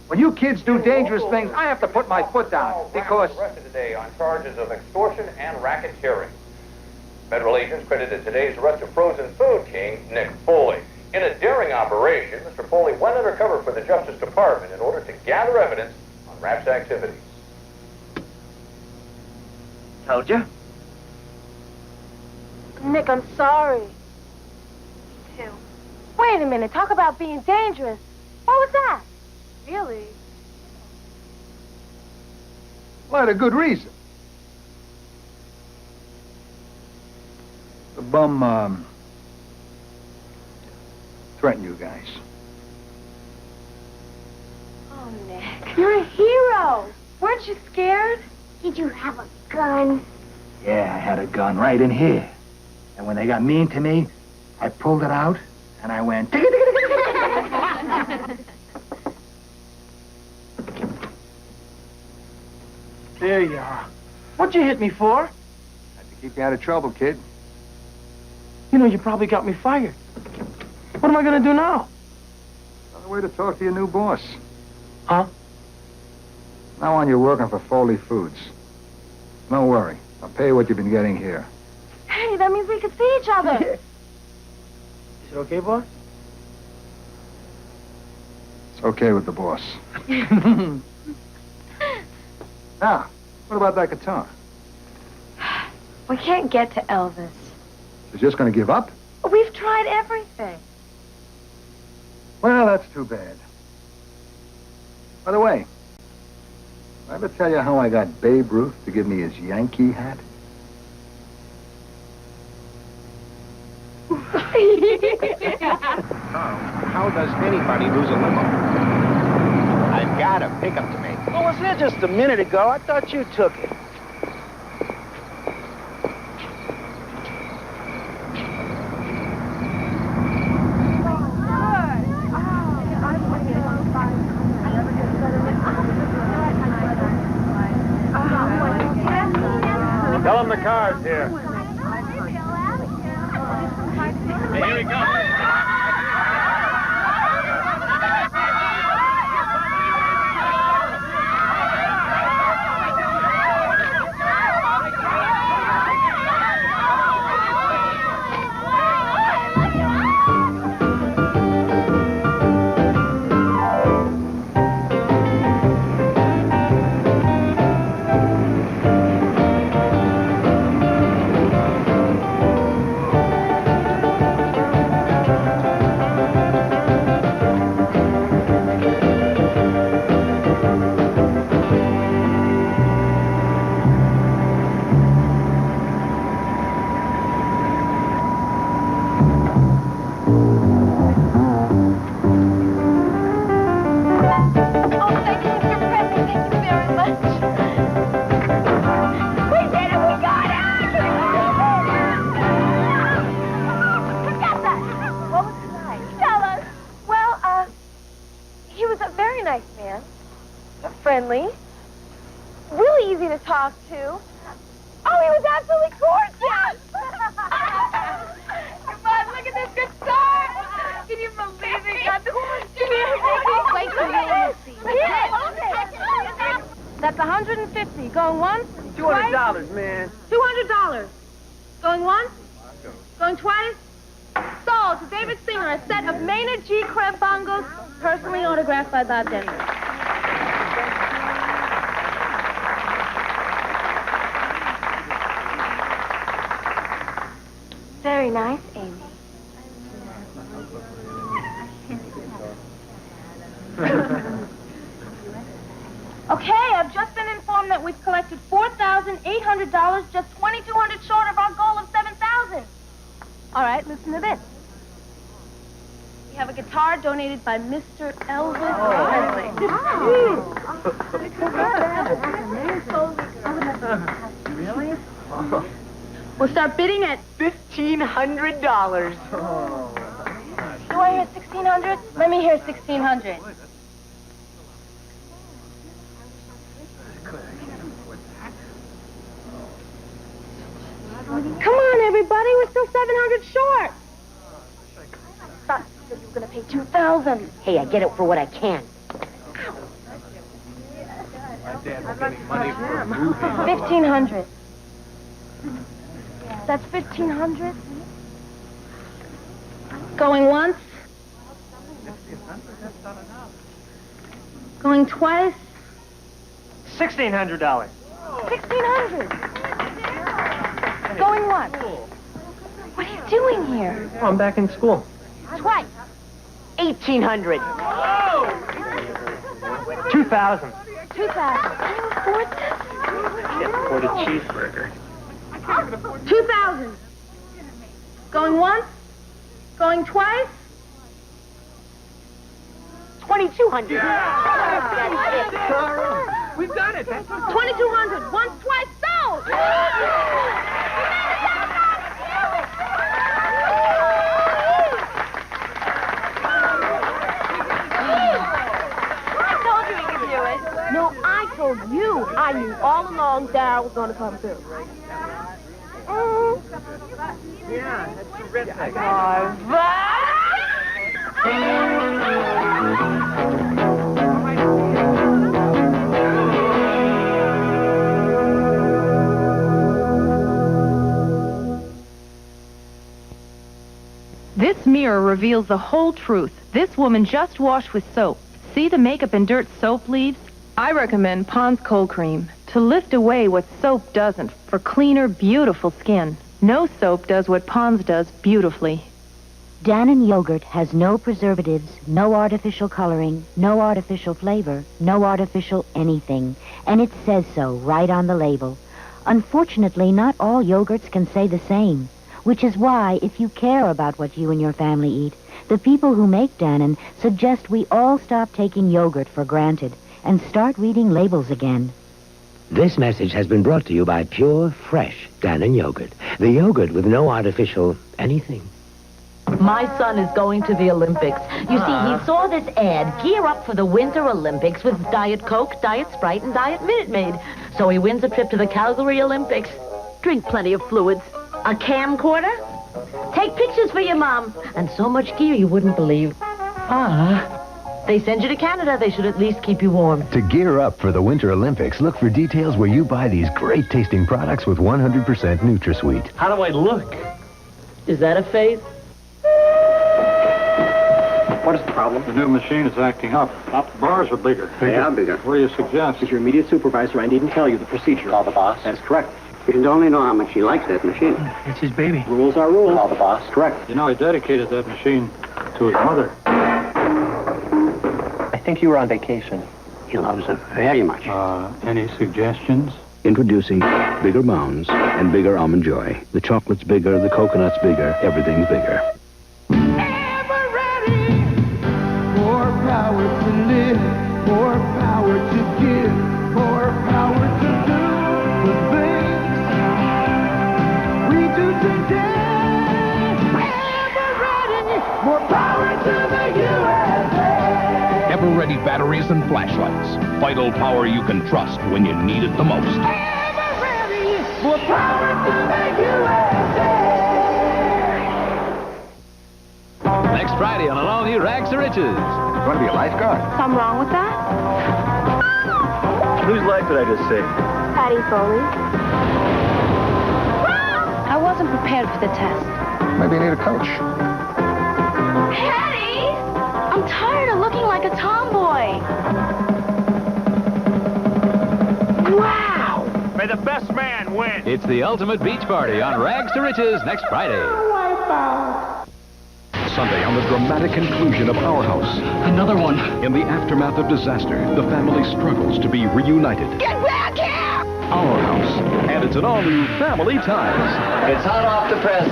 When you kids do dangerous things, I have to put my foot down, because... Arrested today on charges of extortion and racketeering. Federal agents credited today's arrest of frozen food king, Nick Foley. In a daring operation, Mr. Foley went undercover for the Justice Department in order to gather evidence on Rap's activities. Told you? Nick, I'm sorry. Me too. Wait a minute. Talk about being dangerous. What was that? Really? Well, I had a good reason. The bum, threatened you guys. Oh, Nick. You're a hero. Weren't you scared? Did you have a gun? Yeah, I had a gun right in here. And when they got mean to me, I pulled it out, and I went... There you are. What'd you hit me for? Had to keep you out of trouble, kid. You know, you probably got me fired. What am I going to do now? Another way to talk to your new boss. Huh? Now on, you're working for Foley Foods. Don't worry. I'll pay you what you've been getting here. Hey, that means we could see each other. it okay, boss? It's okay with the boss. Now, what about that guitar? We can't get to Elvis. You're just going to give up? We've tried everything. Well, that's too bad. By the way, did I ever tell you how I got Babe Ruth to give me his Yankee hat? How does anybody lose a limo? I've got a pickup to make. Well, was there just a minute ago? I thought you took it. Tell him the car's here. Hey, here we go. Friendly. Really easy to talk to. Oh, he was absolutely gorgeous! But look at this guitar! Can you believe it? Got the Wait till you see. That's $150. Going once? $200, man. $200. Going once? Going twice? Sold to David Singer, a set of Maynard G. Krebs bongos, personally autographed by Bob Denver. Very nice, Amy. Okay, I've just been informed that we've collected $4,800, just $2,200 short of our goal of $7,000. All right, listen to this. We have a guitar donated by Mr. Elvis Presley. Really? We'll start bidding at $1,500. Do I hear 1,600? Let me hear 1,600. Come on, everybody. We're still 700 short. Thought you said you were going to pay 2,000. Hey, I get it for what I can. My dad was getting money for a movie. 1,500. That's 1,500. Going once. Going twice. $1,600. 1,600. Going once. What are you doing here? Oh, I'm back in school. Twice. 1,800. 2,000. 2,000. Can you afford this? Can't afford a cheeseburger. 2,000. Going once. Going twice. 2,200. We've done it. 2,200. Once, twice, sold. No, I told you. I knew all along Darryl was going to come through. Yeah, that's terrific. This mirror reveals the whole truth. This woman just washed with soap. See the makeup and dirt soap leaves? I recommend Pond's Cold Cream to lift away what soap doesn't for cleaner, beautiful skin. No soap does what Pond's does beautifully. Dannon yogurt has no preservatives, no artificial coloring, no artificial flavor, no artificial anything. And it says so right on the label. Unfortunately, not all yogurts can say the same, which is why, if you care about what you and your family eat, the people who make Dannon suggest we all stop taking yogurt for granted and start reading labels again. This message has been brought to you by Pure, Fresh Dannon Yogurt. The yogurt with no artificial anything. My son is going to the Olympics. You see, he saw this ad, gear up for the Winter Olympics with Diet Coke, Diet Sprite, and Diet Minute Maid. So he wins a trip to the Calgary Olympics. Drink plenty of fluids. A camcorder? Take pictures for your mom. And so much gear you wouldn't believe. They send you to Canada. They should at least keep you warm. To gear up for the Winter Olympics, look for details where you buy these great-tasting products with 100% NutraSweet. How do I look? Is that a face? What is the problem? The new machine is acting up. The bars are bigger. They are bigger. What do you suggest? As your immediate supervisor, I needn't tell you the procedure. Call the boss. That's correct. You should only know how much he likes that machine. It's his baby. Rules are rules. Call the boss. Correct. You know, he dedicated that machine to his mother. I think you were on vacation. He loves it very much. Any suggestions? Introducing Bigger Mounds and Bigger Almond Joy. The chocolate's bigger, the coconut's bigger, everything's bigger. More power to live, more power to give, more power to do the things we do today. Ever ready, more power to the USA. Ever-ready batteries and flashlights. Vital power you can trust when you need it the most. Ever ready, more power to the USA. Next Friday on an all-new Rags to Riches. Going to be a lifeguard? Something wrong with that? Whose leg did I just see? Patty Foley. I wasn't prepared for the test. Maybe you need a coach. Patty! I'm tired of looking like a tomboy. Wow! May the best man win. It's the ultimate beach party on Rags to Riches next Friday. Sunday on the dramatic conclusion of Our House. Another one. In the aftermath of disaster, the family struggles to be reunited. Get back here! Our House. And it's an all-new Family Ties. It's hot off the press.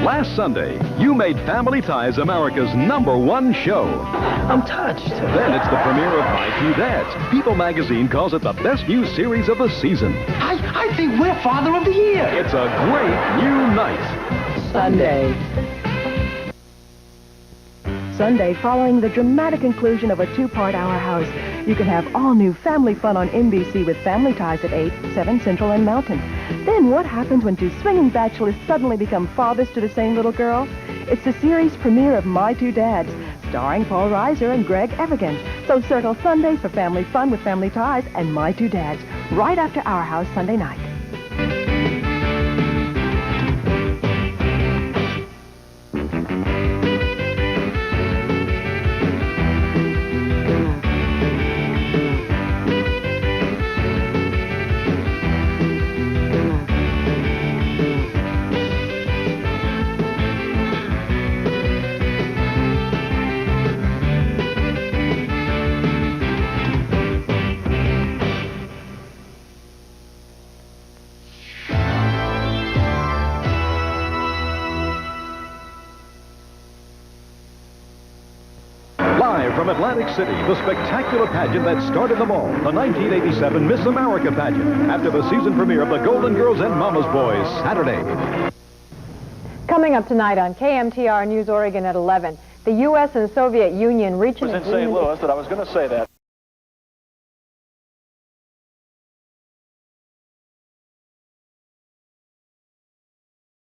Last Sunday, you made Family Ties America's #1 show. I'm touched. Then it's the premiere of My Two Dads. People magazine calls it the best new series of the season. I think we're Father of the Year. It's a great new night. Sunday, following the dramatic conclusion of a two-part Our House, you can have all-new family fun on NBC with Family Ties at 8, 7 Central and Mountain. Then what happens when two swinging bachelors suddenly become fathers to the same little girl? It's the series premiere of My Two Dads, starring Paul Reiser and Greg Evigan. So circle Sundays for family fun with Family Ties and My Two Dads, right after Our House Sunday night. Live from Atlantic City, the spectacular pageant that started them all, the 1987 Miss America pageant, after the season premiere of the Golden Girls and Mama's Boys, Saturday. Coming up tonight on KMTR News Oregon at 11, the U.S. and Soviet Union reach an agreement. St. Louis that I was going to say that.